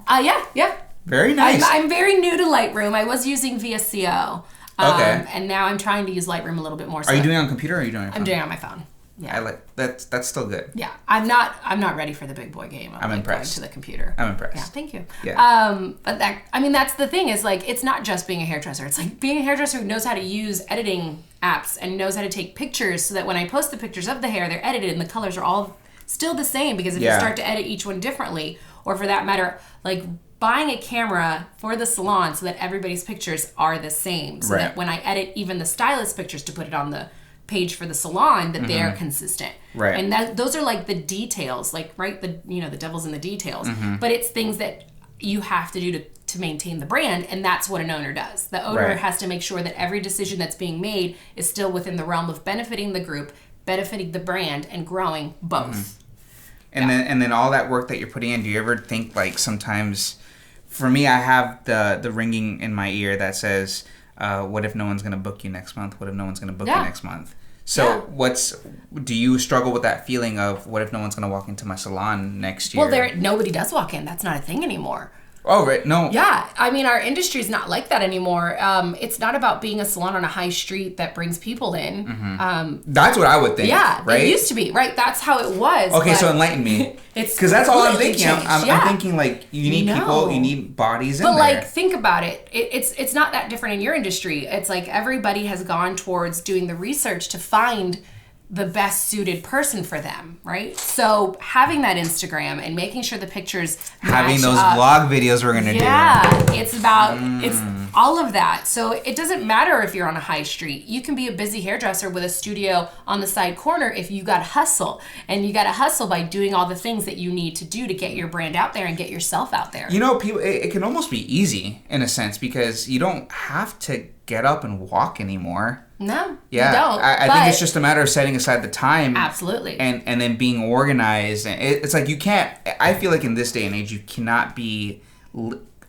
Yeah. Very nice. I'm very new to Lightroom. I was using VSCO. Okay. And now I'm trying to use Lightroom a little bit more. So are you doing it on computer or are you doing it on your phone? I'm doing it on my phone. Yeah. I like that's still good. Yeah. I'm not ready for the big boy game. I'm impressed. Going to the computer. I'm impressed. Yeah, thank you. Yeah. But that's the thing is like it's not just being a hairdresser. It's like being a hairdresser who knows how to use editing apps and knows how to take pictures so that when I post the pictures of the hair, they're edited and the colors are all still the same because if you start to edit each one differently, or for that matter, like buying a camera for the salon so that everybody's pictures are the same. So that when I edit even the stylist pictures to put it on the page for the salon that they're consistent. Right. And those are like the details, like the devil's in the details. But it's things that you have to do to maintain the brand, and that's what an owner does. The owner has to make sure that every decision that's being made is still within the realm of benefiting the group, benefiting the brand, and growing both. And then all that work that you're putting in, do you ever think like sometimes, for me, I have the ringing in my ear that says, what if no one's going to book you next month? What if no one's going to book you next month? So do you struggle with that feeling of what if no one's going to walk into my salon next year? Well, nobody does walk in. That's not a thing anymore. Oh, right. No. Yeah. I mean, our industry's not like that anymore. It's not about being a salon on a high street that brings people in. That's what I would think. Yeah. Right? It used to be. Right. That's how it was. Okay, so enlighten me. Because that's all I'm thinking. I'm thinking like you need people, you need bodies in there. But like, think about it. It's not that different in your industry. It's like everybody has gone towards doing the research to find the best suited person for them, right? So having that Instagram and making sure the pictures having those vlog videos we're gonna do. Yeah, it's about it's all of that. So it doesn't matter if you're on a high street. You can be a busy hairdresser with a studio on the side corner if you got to hustle, and you got to hustle by doing all the things that you need to do to get your brand out there and get yourself out there. People, it can almost be easy in a sense because you don't have to get up and walk anymore. No, yeah, you don't. I think it's just a matter of setting aside the time. Absolutely. And then being organized. And it's like you can't, I feel like in this day and age, you cannot be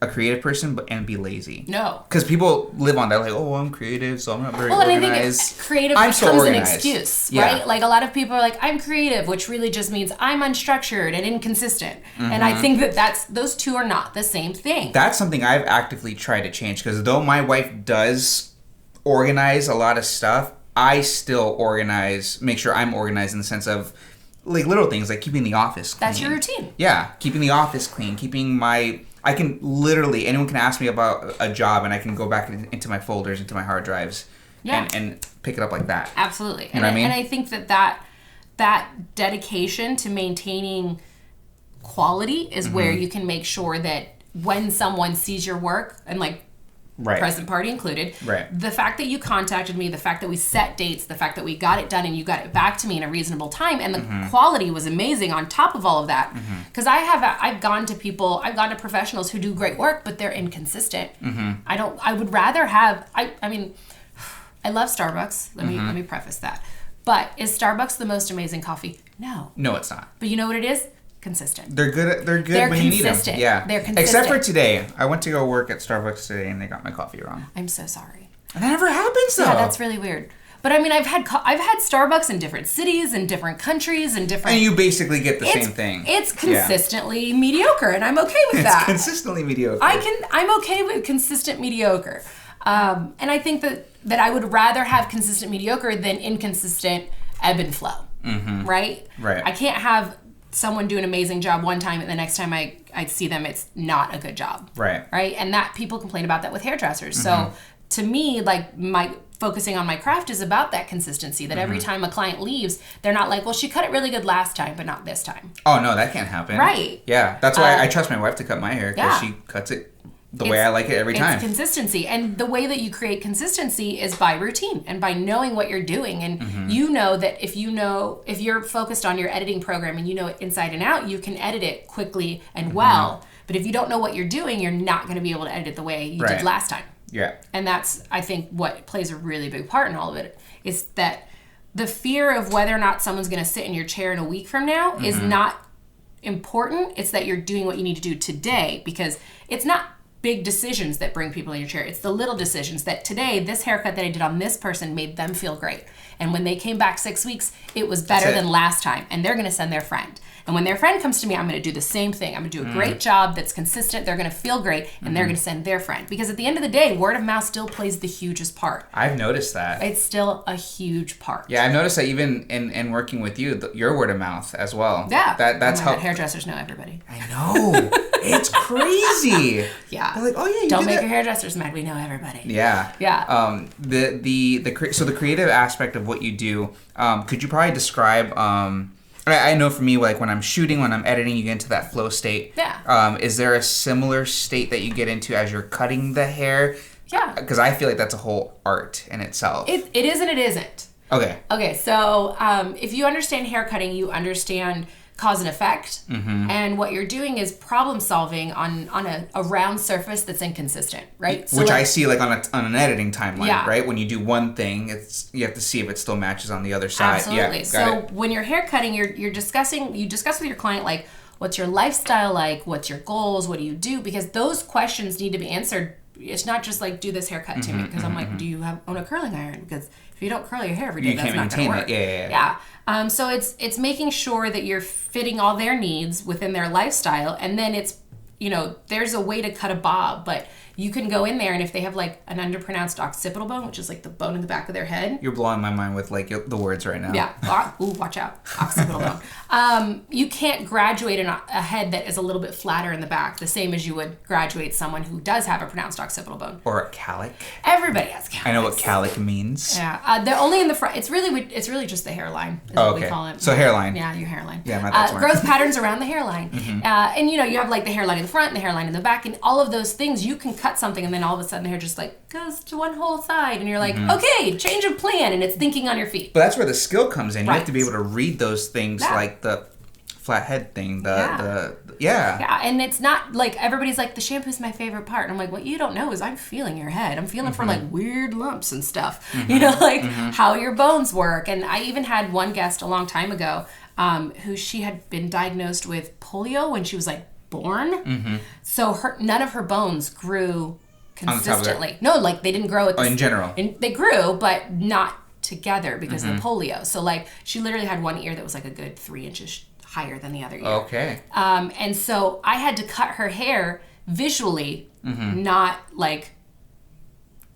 a creative person and be lazy. No. Because people live on that, like, oh, I'm creative, so I'm not very organized. organized. Well, and I think creative becomes an excuse, right? Yeah. Like, a lot of people are like, I'm creative, which really just means I'm unstructured and inconsistent. Mm-hmm. And I think that those two are not the same thing. That's something I've actively tried to change, because though my wife does organize a lot of stuff, I still make sure I'm organized in the sense of like little things like keeping the office clean. That's your routine. Yeah, keeping the office clean, I can literally, anyone can ask me about a job and I can go back into my folders, into my hard drives, and pick it up like that. Absolutely. You know what I mean? And I think that dedication to maintaining quality is where you can make sure that when someone sees your work, and like present party included, the fact that you contacted me, the fact that we set dates, the fact that we got it done and you got it back to me in a reasonable time, and the quality was amazing on top of all of that. Because I've gone to professionals who do great work, but they're inconsistent. I would rather have, I mean, I love Starbucks. Let me preface that. But is Starbucks the most amazing coffee? No. No, it's not. But you know what it is? Consistent. They're good when you need them. Yeah. They're consistent. Except for today. I went to go work at Starbucks today and they got my coffee wrong. I'm so sorry. That never happens though. Yeah, that's really weird. But I mean, I've had Starbucks in different cities and different countries and different. And you basically get the same thing. It's consistently mediocre, and I'm okay with that. It's consistently mediocre. I'm okay with consistent mediocre, and I think that I would rather have consistent mediocre than inconsistent ebb and flow. Right. Right. I can't have someone do an amazing job one time and the next time I see them, it's not a good job. Right. Right. And that people complain about that with hairdressers. So to me, like my focusing on my craft is about that consistency, that every time a client leaves, they're not like, well, she cut it really good last time, but not this time. Oh no, that can't happen. Right. Yeah. That's why I trust my wife to cut my hair, because she cuts it the way I like it every time. It's consistency. And the way that you create consistency is by routine and by knowing what you're doing. And you know that if you're focused on your editing program and you know it inside and out, you can edit it quickly and well. But if you don't know what you're doing, you're not going to be able to edit it the way you did last time. Yeah. And that's, I think, what plays a really big part in all of it, is that the fear of whether or not someone's going to sit in your chair in a week from now is not important. It's that you're doing what you need to do today, because it's not big decisions that bring people in your chair. It's the little decisions that today, this haircut that I did on this person made them feel great. And when they came back 6 weeks, it was better than last time. And they're going to send their friend. And when their friend comes to me, I'm going to do the same thing. I'm going to do a great job that's consistent. They're going to feel great. And they're going to send their friend. Because at the end of the day, word of mouth still plays the hugest part. I've noticed that. It's still a huge part. Yeah, I've noticed that even in working with you, your word of mouth as well. Yeah. That's how hairdressers know everybody. I know. It's crazy. Yeah. They're like, oh yeah, don't make your hairdressers mad. We know everybody. Yeah. Yeah. So the creative aspect of what you do, could you probably describe? I know for me, like when I'm shooting, when I'm editing, you get into that flow state. Yeah. Is there a similar state that you get into as you're cutting the hair? Yeah. Because I feel like that's a whole art in itself. It is and it isn't. Okay. Okay. So if you understand hair cutting, you understand cause and effect, and what you're doing is problem solving on a round surface that's inconsistent, right? So which I see like on an editing timeline, right? When you do one thing, you have to see if it still matches on the other side. Absolutely. Yeah, so when you're hair cutting, you discuss with your client, like, what's your lifestyle like? What's your goals? What do you do? Because those questions need to be answered. It's not just like, do this haircut to me, because I'm like, do you own a curling iron? Because if you don't curl your hair every day, that's not going to work. Yeah. So it's making sure that you're fitting all their needs within their lifestyle, and then it's, there's a way to cut a bob, but you can go in there, and if they have like an underpronounced occipital bone, which is like the bone in the back of their head. You're blowing my mind with like the words right now. Yeah. Ooh, watch out. Occipital bone. You can't graduate a head that is a little bit flatter in the back, the same as you would graduate someone who does have a pronounced occipital bone. Or a calic. Everybody has calics. I know what calic means. Yeah. They're only in the front. It's really just the hairline is what we call it. So hairline. Yeah, your hairline. Yeah, that's smart. Growth patterns around the hairline. And you have like the hairline in the front and the hairline in the back, and all of those things, you can cut something and then all of a sudden the hair just like goes to one whole side, and you're like, okay, change of plan, and it's thinking on your feet. But that's where the skill comes in. You have to be able to read those things, like the flat head thing, the Yeah. Yeah, and it's not like everybody's like, the shampoo's my favorite part. And I'm like, what you don't know is I'm feeling your head. I'm feeling for like weird lumps and stuff. You know, like how your bones work. And I even had one guest a long time ago who she had been diagnosed with polio when she was like born. So none of her bones grew consistently. No, like they didn't grow at in general. They grew, but not together because of the polio. So like she literally had one ear that was like a good 3 inches higher than the other ear. Okay. And so I had to cut her hair visually, not like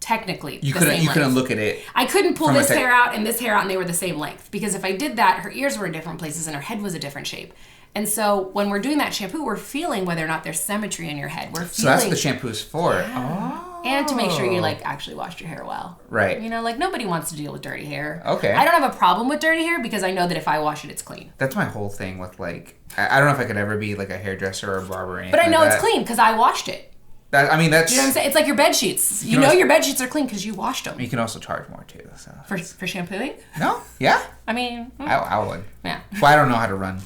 technically. You couldn't look at it. I couldn't pull this hair out and this hair out and they were the same length, because if I did that, her ears were in different places and her head was a different shape. And so when we're doing that shampoo, we're feeling whether or not there's symmetry in your head. We're feeling, so that's what the shampoo's for. Yeah. Oh. And to make sure you like actually washed your hair well. Right. You know, like nobody wants to deal with dirty hair. Okay. I don't have a problem with dirty hair because I know that if I wash it, it's clean. That's my whole thing with like, I don't know if I could ever be like a hairdresser or a barber or anything. But I know like it's clean because I washed it. That's. You know what I'm saying? It's like your bed sheets. You know your bed sheets are clean because you washed them. You can also charge more too. So. For shampooing? No? Yeah? I mean... I would. Yeah. Well, I don't know how to run.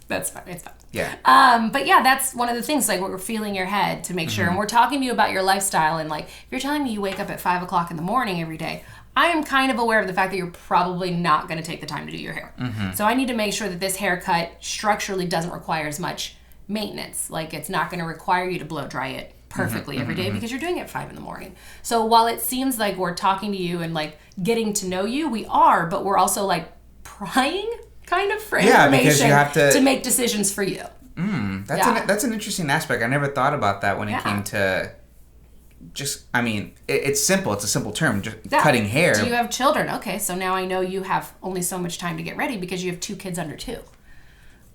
That's fine. It's fine. Yeah. But yeah, that's one of the things, like we're feeling your head to make sure. And we're talking to you about your lifestyle. And like, if you're telling me you wake up at 5 o'clock in the morning every day, I am kind of aware of the fact that you're probably not going to take the time to do your hair. So I need to make sure that this haircut structurally doesn't require as much maintenance. Like it's not going to require you to blow dry it perfectly every day because you're doing it at 5 in the morning. So while it seems like we're talking to you and like getting to know you, we are, but we're also like prying kind of for information because you have to make decisions for you. That's an interesting aspect. I never thought about that when it came to just, I mean, it's simple. It's a simple term, just cutting hair. Do you have children? Okay, so now I know you have only so much time to get ready because you have 2 kids under 2.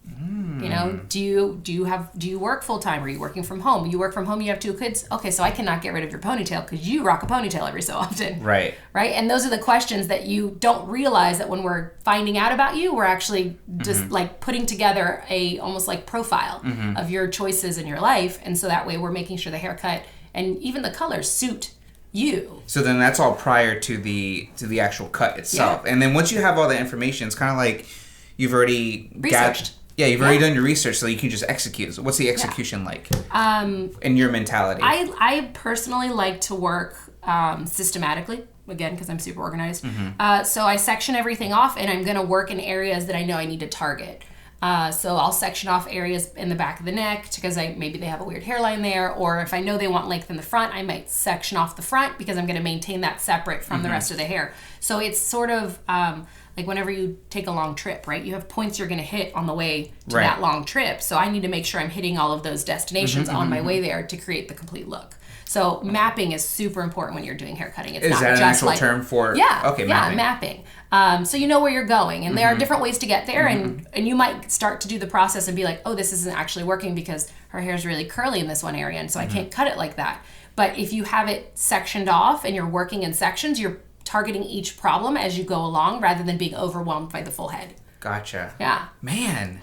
You know, do you work full time? Are you working from home? You work from home, you have 2 kids? Okay, so I cannot get rid of your ponytail because you rock a ponytail every so often. Right. Right? And those are the questions that you don't realize that when we're finding out about you, we're actually just like putting together a almost like profile of your choices in your life. And so that way we're making sure the haircut and even the colors suit you. So then that's all prior to the actual cut itself. Yeah. And then once you have all the information, it's kind of like you've already researched. You've already done your research, so you can just execute. So what's the execution like in your mentality? I personally like to work systematically, again, because I'm super organized. So I section everything off, and I'm going to work in areas that I know I need to target. So I'll section off areas in the back of the neck because maybe they have a weird hairline there, or if I know they want length in the front, I might section off the front because I'm going to maintain that separate from the rest of the hair. So it's sort of... like whenever you take a long trip, right? You have points you're going to hit on the way to that long trip. So I need to make sure I'm hitting all of those destinations on my way there to create the complete look. So mapping is super important when you're doing hair cutting. It's is not that just an actual like, term for? Yeah. Okay, mapping. So you know where you're going, and there are different ways to get there, and you might start to do the process and be like, oh, this isn't actually working because her hair is really curly in this one area, and so I can't cut it like that. But if you have it sectioned off and you're working in sections, you're targeting each problem as you go along rather than being overwhelmed by the full head. Gotcha. Yeah. Man.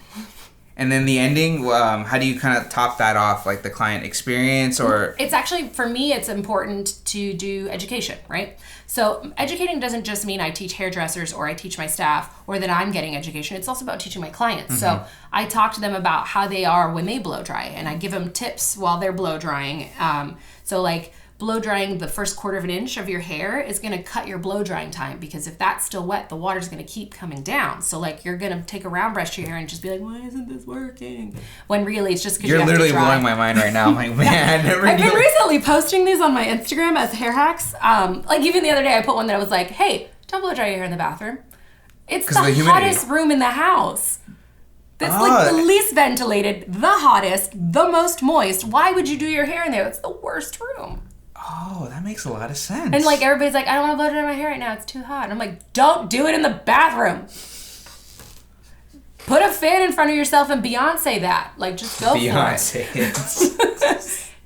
And then the ending, how do you kind of top that off? Like the client experience or? It's actually, for me, it's important to do education, right? So educating doesn't just mean I teach hairdressers or I teach my staff or that I'm getting education. It's also about teaching my clients. So I talk to them about how they are when they blow dry, and I give them tips while they're blow drying. So like, blow drying the first quarter of an inch of your hair is going to cut your blow drying time, because if that's still wet, the water's going to keep coming down. So like you're going to take a round brush to your hair and just be like, why isn't this working? When really it's just because you're literally blowing my mind right now. I'm like, man, I've been recently posting these on my Instagram as hair hacks. Like even the other day I put one that I was like, hey, don't blow dry your hair in the bathroom. It's the hottest room in the house. It's like the least ventilated, the hottest, the most moist. Why would you do your hair in there? It's the worst room. Oh, that makes a lot of sense. And like everybody's like, I don't want to blow dry my hair right now. It's too hot. And I'm like, don't do it in the bathroom. Put a fan in front of yourself and Beyonce that. Like, just go for it.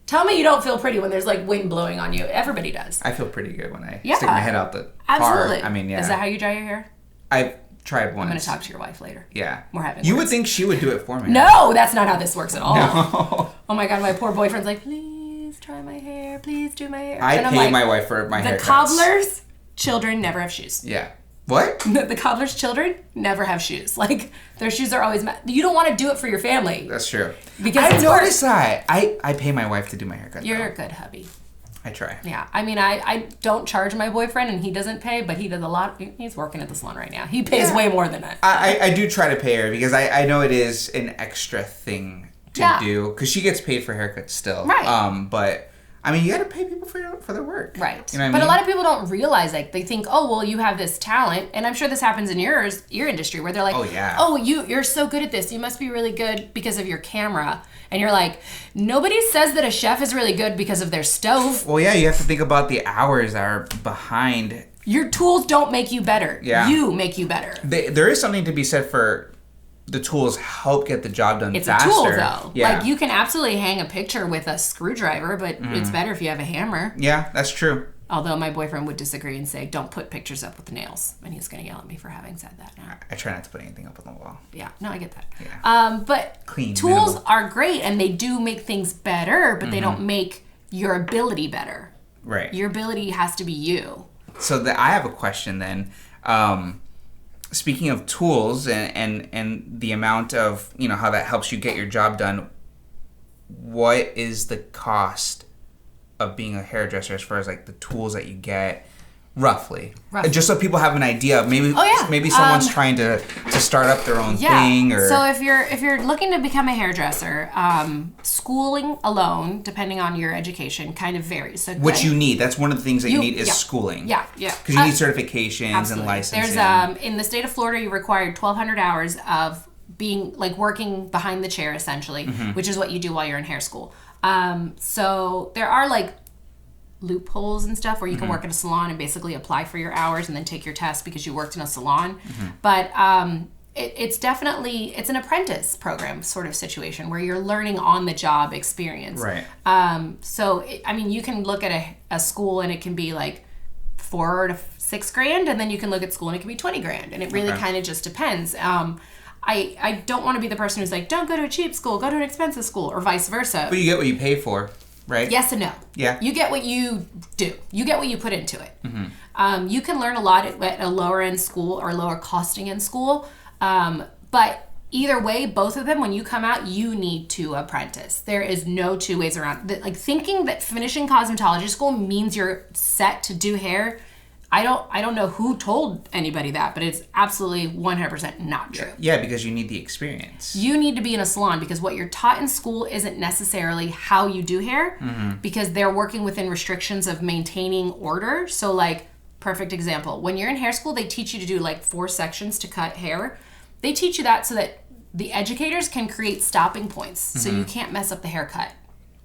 Tell me you don't feel pretty when there's like wind blowing on you. Everybody does. I feel pretty good when I stick my head out the Absolutely. car. I mean, yeah. Is that how you dry your hair? I've tried once. I'm going to talk to your wife later. Yeah. We're having You words. would think she would do it for me. No, that's not how this works at all. No. Oh my God, my poor boyfriend's like, please try my hair. Please do my hair. I pay my wife for my hair. The cobbler's children never have shoes. Yeah. What? The cobbler's children never have shoes. Like, their shoes are always... You don't want to do it for your family. That's true. Because I've noticed that. I pay my wife to do my haircut. You're a good hubby. I try. Yeah. I mean, I don't charge my boyfriend, and he doesn't pay, but he does a lot. He's working at the salon right now. He pays way more than I do try to pay her because I know it is an extra thing to do because she gets paid for haircuts still. Right. But... I mean, you got to pay people for their work. Right. You know what I mean? But a lot of people don't realize, like, they think, oh, well, you have this talent. And I'm sure this happens in your industry where they're like, you're so good at this. You must be really good because of your camera. And you're like, nobody says that a chef is really good because of their stove. Well, yeah, you have to think about the hours that are behind. Your tools don't make you better. Yeah. You make you better. There is something to be said for... The tools help get the job done faster. It's a tool, though. Yeah. Like, you can absolutely hang a picture with a screwdriver, but it's better if you have a hammer. Yeah, that's true. Although my boyfriend would disagree and say, don't put pictures up with the nails. And he's going to yell at me for having said that now. I try not to put anything up on the wall. Yeah, no, I get that. Yeah. But clean, tools minimal. are great, and they do make things better, but they don't make your ability better. Right. Your ability has to be you. So I have a question then. Speaking of tools and the amount of, how that helps you get your job done, what is the cost of being a hairdresser as far as like the tools that you get roughly? Just so people have an idea. Maybe someone's trying to start up their own thing. Or so if you're looking to become a hairdresser, schooling alone, depending on your education, kind of varies. So which you need. That's one of the things that you need is schooling. Yeah. Because you need certifications and licensing. There's in the state of Florida, you require 1,200 hours of being working behind the chair essentially, which is what you do while you're in hair school. So there are loopholes and stuff where you can work at a salon and basically apply for your hours and then take your test because you worked in a salon. But it's definitely, it's an apprentice program sort of situation where you're learning on the job experience. Right. You can look at a school and it can be like $4,000 to $6,000, and then you can look at school and it can be $20,000, and it really kind of just depends. I don't want to be the person who's like, don't go to a cheap school, go to an expensive school, or vice versa. But you get what you pay for. Right? Yes and no. Yeah. You get what you do. You get what you put into it. You can learn a lot at a lower end school or lower costing end school. But either way, both of them, when you come out, you need to apprentice. There is no two ways around. Thinking that finishing cosmetology school means you're set to do hair, I don't know who told anybody that, but it's absolutely 100% not true. Yeah, because you need the experience. You need to be in a salon because what you're taught in school isn't necessarily how you do hair, because they're working within restrictions of maintaining order. So perfect example, when you're in hair school, they teach you to do 4 sections to cut hair. They teach you that so that the educators can create stopping points so you can't mess up the haircut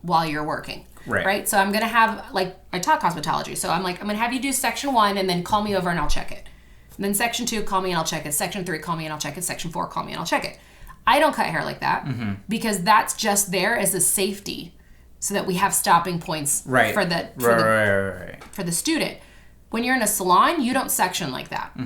while you're working. Right. So I'm going to have, I taught cosmetology. So I'm going to have you do section 1 and then call me over and I'll check it. And then section 2, call me and I'll check it. Section 3, call me and I'll check it. Section 4, call me and I'll check it. I don't cut hair like that because that's just there as a safety so that we have stopping points for the student. When you're in a salon, you don't section like that.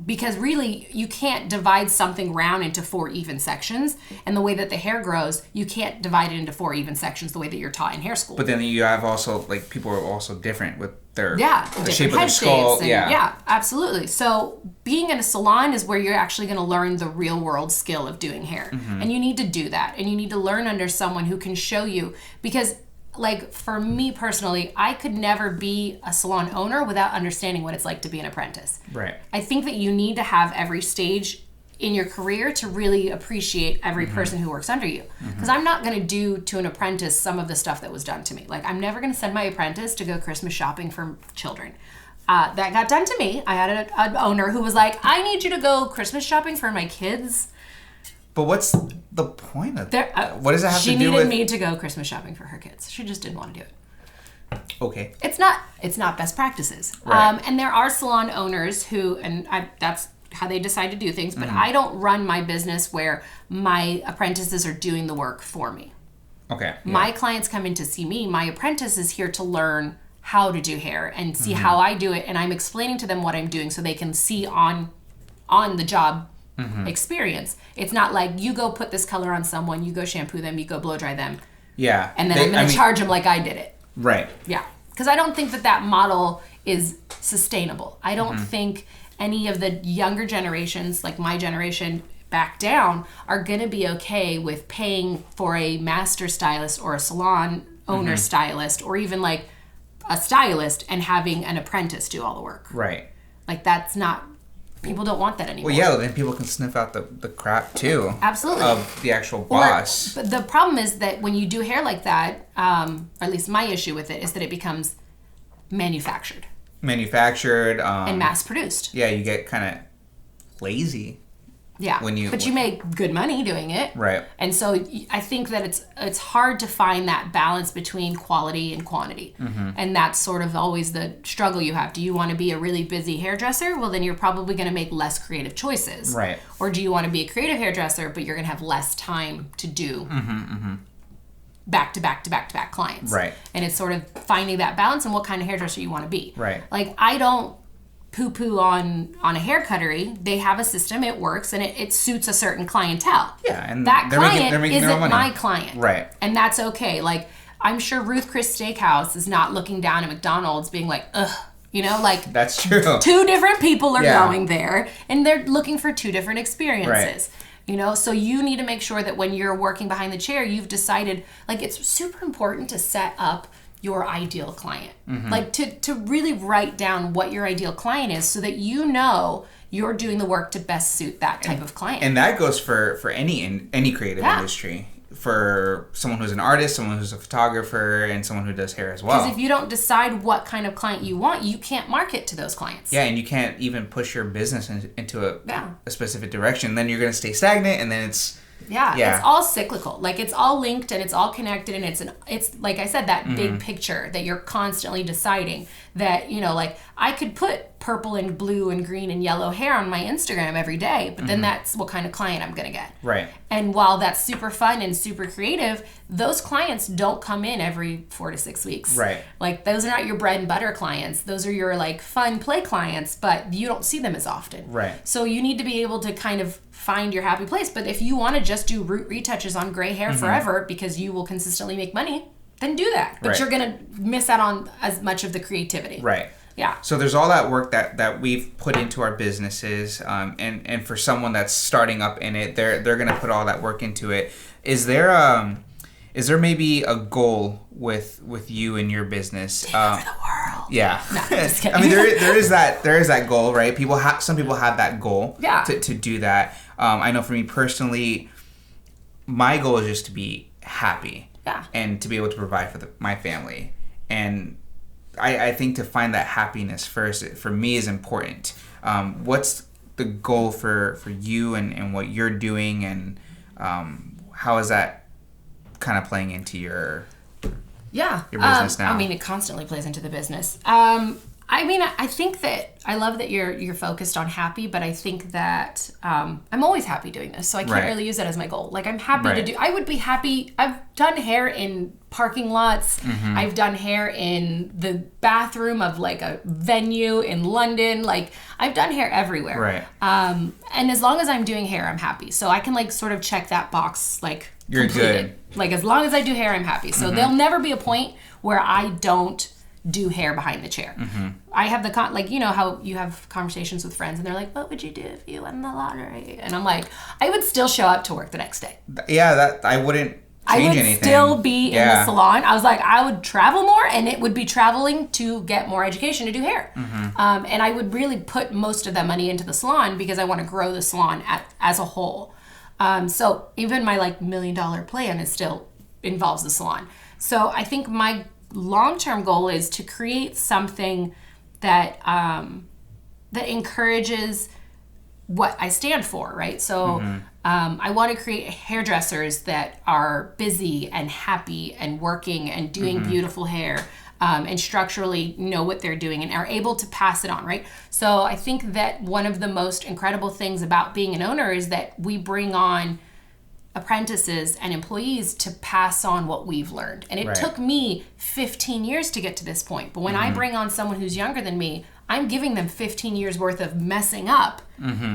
Because really, you can't divide something round into 4 even sections. And the way that the hair grows, you can't divide it into 4 even sections the way that you're taught in hair school. But then you have also, people are also different with their the shape of their skull. Yeah, absolutely. So being in a salon is where you're actually going to learn the real world skill of doing hair. And you need to do that. And you need to learn under someone who can show you. Because for me personally, I could never be a salon owner without understanding what it's like to be an apprentice. Right. I think that you need to have every stage in your career to really appreciate every person who works under you. Because I'm not going to do to an apprentice some of the stuff that was done to me. I'm never going to send my apprentice to go Christmas shopping for children. That got done to me. I had an owner who was like, I need you to go Christmas shopping for my kids. But what's the point of that? What does that have to do with... She needed me to go Christmas shopping for her kids. She just didn't want to do it. Okay. It's not best practices. Right. And there are salon owners who, that's how they decide to do things, but I don't run my business where my apprentices are doing the work for me. Okay. Yeah. My clients come in to see me. My apprentice is here to learn how to do hair and see how I do it, and I'm explaining to them what I'm doing so they can see on the job experience. It's not like you go put this color on someone, you go shampoo them, you go blow dry them. Yeah. And then I'm going to charge them like I did it. Right. Yeah. Because I don't think that model is sustainable. I don't think any of the younger generations, like my generation back down, are going to be okay with paying for a master stylist or a salon owner stylist, or even like a stylist, and having an apprentice do all the work. Right. Like, that's not, people don't want that anymore. Well, yeah, then people can sniff out the crap too. Absolutely. Of the actual boss. But the problem is that when you do hair like that, or at least my issue with it, is that it becomes manufactured. And mass produced. Yeah, you get kind of lazy. Yeah, but you make good money doing it. Right. And so I think that it's hard to find that balance between quality and quantity. And that's sort of always the struggle you have. Do you want to be a really busy hairdresser? Well, then you're probably going to make less creative choices. Right. Or do you want to be a creative hairdresser, but you're going to have less time to do back to back to back to back clients? Right. And it's sort of finding that balance and what kind of hairdresser you want to be. Right. Like, I don't poo-poo on a hair cuttery. They have a system, it works, and it suits a certain clientele. Yeah, and that client they're making isn't money. my client. Right. And that's okay. Like, I'm sure Ruth Chris Steakhouse is not looking down at McDonald's being like, ugh, you know, like, that's true. Two different people are going there, and they're looking for two different experiences. Right. You know, so you need to make sure that when you're working behind the chair, you've decided, like, it's super important to set up your ideal client. Like, to really write down what your ideal client is, so that you know you're doing the work to best suit that type of client. And that goes for any creative industry. For someone who's an artist, someone who's a photographer, and someone who does hair as well. Because if you don't decide what kind of client you want, you can't market to those clients. Yeah, and you can't even push your business into a specific direction. Then you're going to stay stagnant, and then it's... Yeah, it's all cyclical. Like, it's all linked and it's all connected, and it's like I said, that big picture that you're constantly deciding that, you know, like, I could put purple and blue and green and yellow hair on my Instagram every day, but then that's what kind of client I'm going to get. Right. And while that's super fun and super creative, those clients don't come in every 4 to 6 weeks. Right. Like, those are not your bread and butter clients. Those are your, like, fun play clients, but you don't see them as often. Right. So you need to be able to kind of find your happy place. But if you want to just do root retouches on gray hair forever because you will consistently make money, then do that. But you're going to miss out on as much of the creativity. Right. Yeah. So there's all that work that we've put into our businesses, and for someone that's starting up in it, they're going to put all that work into it. Is there maybe a goal with you and your business? Take over the world. Yeah. No, just kidding. I mean, there is that goal, right? Some people have that goal. Yeah. To do that. I know for me personally, my goal is just to be happy. Yeah. And to be able to provide for my family. And I think to find that happiness first, for me, is important. What's the goal for you and what you're doing, and how is that kind of playing into your business now? I mean, it constantly plays into the business. I mean, I think that I love that you're focused on happy, but I think that I'm always happy doing this, so I can't really use that as my goal. Like, I'm happy to do. I would be happy. I've done hair in parking lots. I've done hair in the bathroom of, like, a venue in London. Like, I've done hair everywhere. Right. And as long as I'm doing hair, I'm happy. So I can, like, sort of check that box, like, you're completed. Good. Like, as long as I do hair, I'm happy. So there'll never be a point where I don't do hair behind the chair. I have like, you know how you have conversations with friends and they're like, what would you do if you won the lottery? And I'm like, I would still show up to work the next day. Yeah, that I wouldn't change anything. I would still be in the salon. I was like, I would travel more, and it would be traveling to get more education to do hair. And I would really put most of that money into the salon because I want to grow the salon as a whole. So even my, like, $1 million plan is still involves the salon. So I think my long-term goal is to create something that that encourages what I stand for, right? So I want to create hairdressers that are busy and happy and working and doing beautiful hair, and structurally know what they're doing and are able to pass it on, right? So I think that one of the most incredible things about being an owner is that we bring on apprentices and employees to pass on what we've learned. And it took me 15 years to get to this point. But when I bring on someone who's younger than me, I'm giving them 15 years worth of messing up,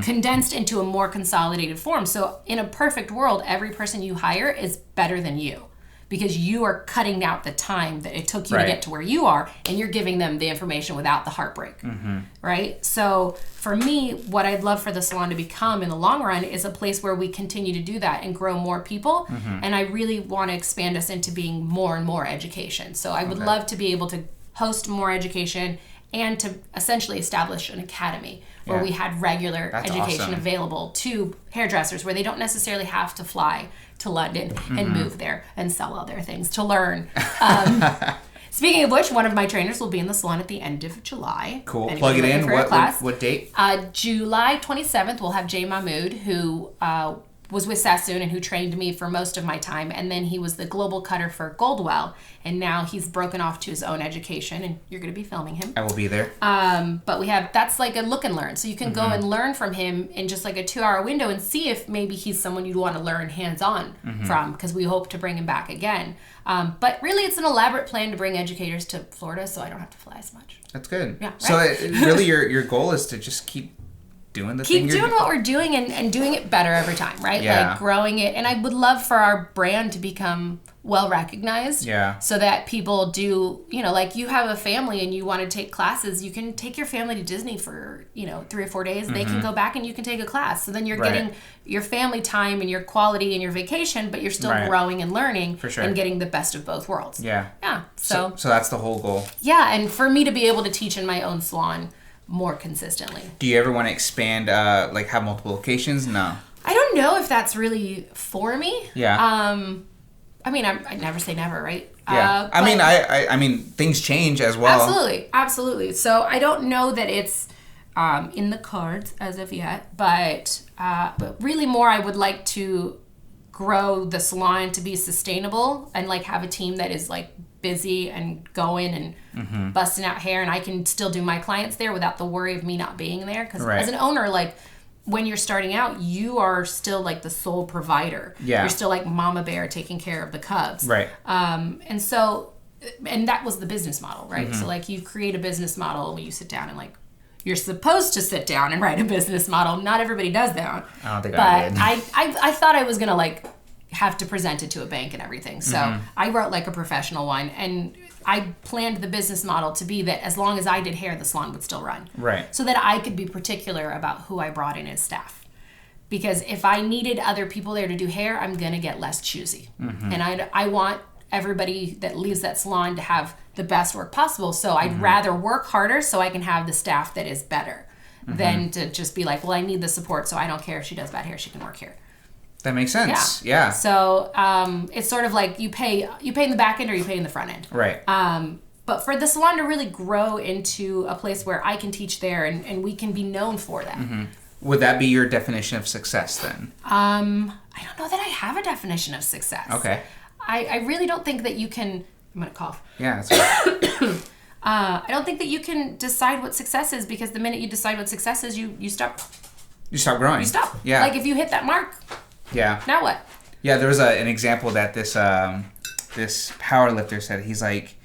condensed into a more consolidated form. So in a perfect world, every person you hire is better than you because you are cutting out the time that it took you to get to where you are, and you're giving them the information without the heartbreak, right? So for me, what I'd love for the salon to become in the long run is a place where we continue to do that and grow more people. And I really want to expand us into being more and more education. So I would love to be able to host more education and to essentially establish an academy where we had regular education available to hairdressers, where they don't necessarily have to fly to London and move there and sell all their things to learn. Speaking of which, one of my trainers will be in the salon at the end of July. Cool. Plug it in. What date? July 27th, we'll have Jay Mahmood, who was with Sassoon and who trained me for most of my time. And then he was the global cutter for Goldwell. And now he's broken off to his own education, and you're going to be filming him. I will be there. But that's like a look and learn. So you can go and learn from him in just like a 2-hour window and see if maybe he's someone you'd want to learn hands-on from, because we hope to bring him back again. But really, it's an elaborate plan to bring educators to Florida, so I don't have to fly as much. That's good. Yeah, right? So really your goal is to just keep doing what we're doing and doing it better every time, right? Yeah. Like growing it. And I would love for our brand to become well recognized. Yeah. So that people do, like you have a family and you want to take classes, you can take your family to Disney for, 3 or 4 days. They can go back and you can take a class. So then you're getting your family time and your quality and your vacation, but you're still growing and learning and getting the best of both worlds. Yeah. Yeah. So that's the whole goal. Yeah. And for me to be able to teach in my own salon more consistently. Do you ever want to expand, have multiple locations? No. I don't know if that's really for me. Yeah. I never say never, right? Yeah. I mean, things change as well. Absolutely. So I don't know that it's in the cards as of yet, but really more I would like to grow the salon to be sustainable and have a team that is busy and going and busting out hair, and I can still do my clients there without the worry of me not being there, because as an owner, when you're starting out, you are still the sole provider. Yeah. You're still mama bear taking care of the cubs. Right. And that was the business model, right? So you create a business model when you sit down and you're supposed to sit down and write a business model. Not everybody does that. I don't think I did. I thought I was gonna have to present it to a bank and everything. So I wrote a professional one, and I planned the business model to be that as long as I did hair, the salon would still run. Right. So that I could be particular about who I brought in as staff. Because if I needed other people there to do hair, I'm going to get less choosy. And I want everybody that leaves that salon to have the best work possible. So I'd rather work harder so I can have the staff that is better than to just be well, I need the support, so I don't care if she does bad hair, she can work here. That makes sense. Yeah. So it's sort of you pay in the back end or you pay in the front end. Right. But for the salon to really grow into a place where I can teach there and we can be known for that. Would that be your definition of success then? I don't know that I have a definition of success. Okay. I really don't think that you can... I'm going to cough. Yeah, that's right. I don't think that you can decide what success is, because the minute you decide what success is, you stop. You stop growing. You stop. Yeah. If you hit that mark... Yeah. Now what? Yeah, there was an example that this power lifter said. He's like,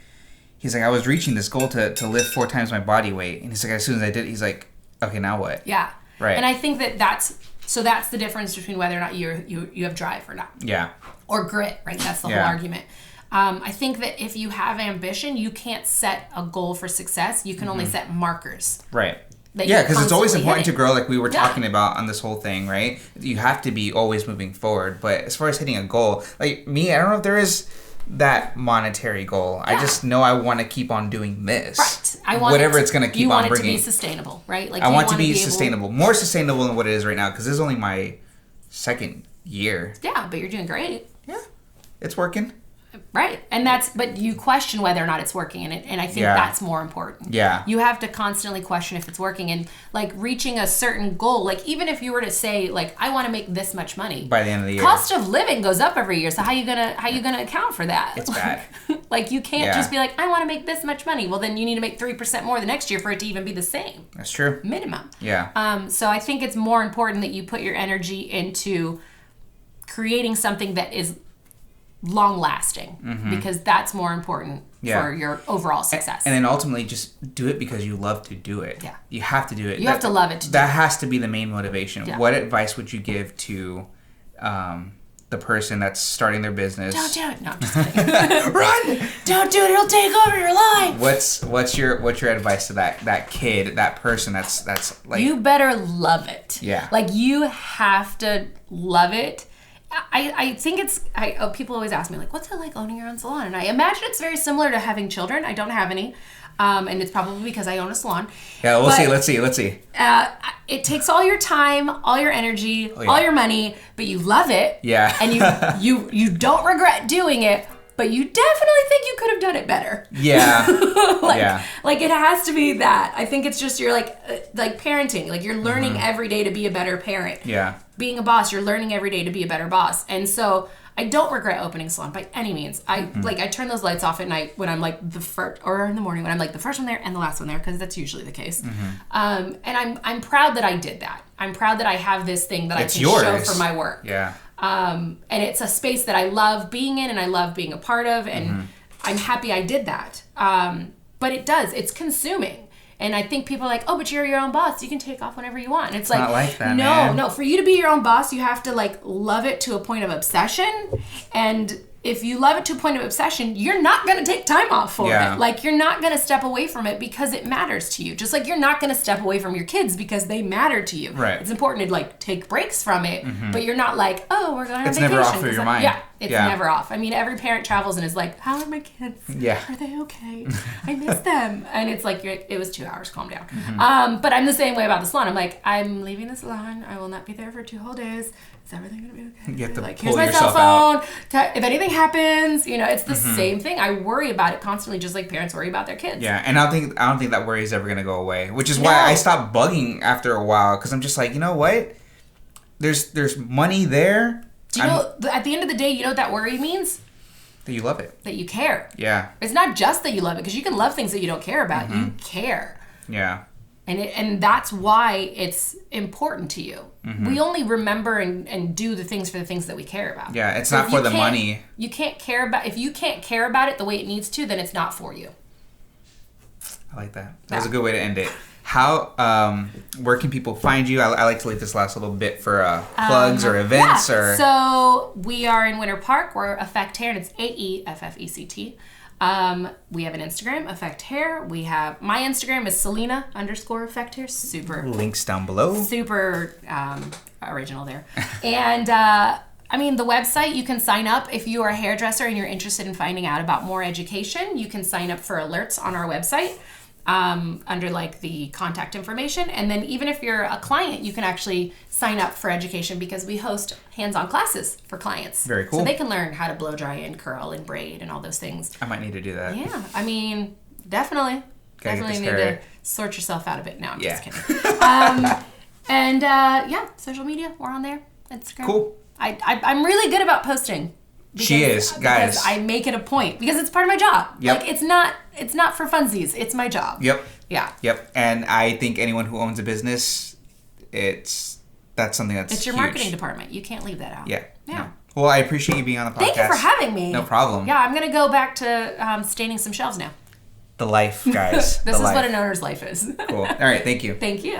I was reaching this goal to lift 4 times my body weight, and he's as soon as I did, he's okay, now what? Yeah. Right. And I think that's the difference between whether or not you have drive or not. Yeah. Or grit, right? That's the whole argument. I think that if you have ambition, you can't set a goal for success. You can only set markers. Right. Yeah, because it's always important to grow, we were talking about on this whole thing, right? You have to be always moving forward. But as far as hitting a goal, me, I don't know if there is that monetary goal. I just know I want to keep on doing this. Right. Whatever it's going to keep on bringing. You want it to be sustainable, right? I want to be sustainable. More sustainable than what it is right now, because this is only my 2nd year. Yeah, but you're doing great. Yeah. It's working. Right. But you question whether or not it's working, and I think that's more important. Yeah. You have to constantly question if it's working, and reaching a certain goal, even if you were to say I want to make this much money by the end of the year. Cost of living goes up every year, so how you gonna account for that? It's bad. You can't just be I want to make this much money. Well, then you need to make 3% more the next year for it to even be the same. That's true. Minimum. Yeah. So I think it's more important that you put your energy into creating something that is long lasting, because that's more important for your overall success. And then ultimately just do it because you love to do it. Yeah. You have to do it. You have to love it. That has to be the main motivation. Yeah. What advice would you give to the person that's starting their business. Don't do it. No, I'm just kidding. Run! Don't do it. It'll take over your life. What's your advice to that kid, that person that's like... You better love it. Yeah. Like, you have to love it. I think people always ask me, like, what's it like owning your own salon? And I imagine it's very similar to having children. I don't have any. And it's probably because I own a salon. Yeah, let's see. It takes all your time, all your energy, all your money, but you love it. Yeah. And you don't regret doing it, but you definitely think you could have done it better. Yeah. Like it has to be that. I think it's just you're like parenting. Like you're learning every day to be a better parent. Yeah. Being a boss, you're learning every day to be a better boss. And so I don't regret opening a salon by any means. I turn those lights off at night when I'm like the first, or in the morning when I'm like the first one there and the last one there, because that's usually the case. And I'm proud that I did that. I'm proud that I have this thing that I can show for my work. Yeah. And it's a space that I love being in and I love being a part of, and I'm happy I did that. But it's consuming. And I think people are like, oh, but you're your own boss. You can take off whenever you want. And it's like, not like that, no. For you to be your own boss, you have to like love it to a point of obsession. And if you love it to a point of obsession, you're not going to take time off for it. Like, you're not going to step away from it because it matters to you. Just like you're not going to step away from your kids because they matter to you. Right. It's important to like take breaks from it, but you're not like, oh, we're going on vacation. It's never off of your mind. Yeah, it's never off. I mean, every parent travels and is like, how are my kids? Yeah. Are they okay? I miss them. And it's like, it was 2 hours, calm down. But I'm the same way about the salon. I'm like, I'm leaving the salon. I will not be there for 2 whole days. Is everything going to be okay? You have to like, pull here's my yourself cell phone. If anything happens, it's the same thing. I worry about it constantly, just like parents worry about their kids. Yeah, and I don't think that worry is ever gonna go away. Which is why I stopped bugging after a while, because I'm just like, you know what? There's money there. Do you know? At the end of the day, you know what that worry means? That you love it. That you care. Yeah. It's not just that you love it, because you can love things that you don't care about. You care. Yeah. And that's why it's important to you. We only remember and do the things for the things that we care about. Yeah, it's not for the money. You can't care about, if you can't care about it the way it needs to, then it's not for you. I like that. That was a good way to end it. Where can people find you? I like to leave this last little bit for plugs or events or. So we are in Winter Park. We're Aeffect Hair, and it's AEFFECT. We have an Instagram, Aeffect Hair. We have, my Instagram is Celina_Aeffect Hair. Super. Links down below. Super original there. And the website, you can sign up if you are a hairdresser and you're interested in finding out about more education. You can sign up for alerts on our website under like the contact information. And then even if you're a client, you can actually sign up for education, because we host hands-on classes for clients. Very cool. So they can learn how to blow dry and curl and braid and all those things. I might need to do that. Yeah, definitely. Definitely need to sort yourself out a bit. No, I'm just kidding. Social media, we're on there. Instagram. Cool. I'm really good about posting. She is, guys. Because I make it a point, because it's part of my job. Yep. Like, it's not for funsies. It's my job. Yep. Yeah. Yep. And I think anyone who owns a business, that's something that's It's your huge. Marketing department. You can't leave that out. Yeah. Yeah. No. Well, I appreciate you being on the podcast. Thank you for having me. No problem. Yeah, I'm going to go back to staining some shelves now. The life, guys. This is what an owner's life is. Cool. All right. Thank you. Thank you.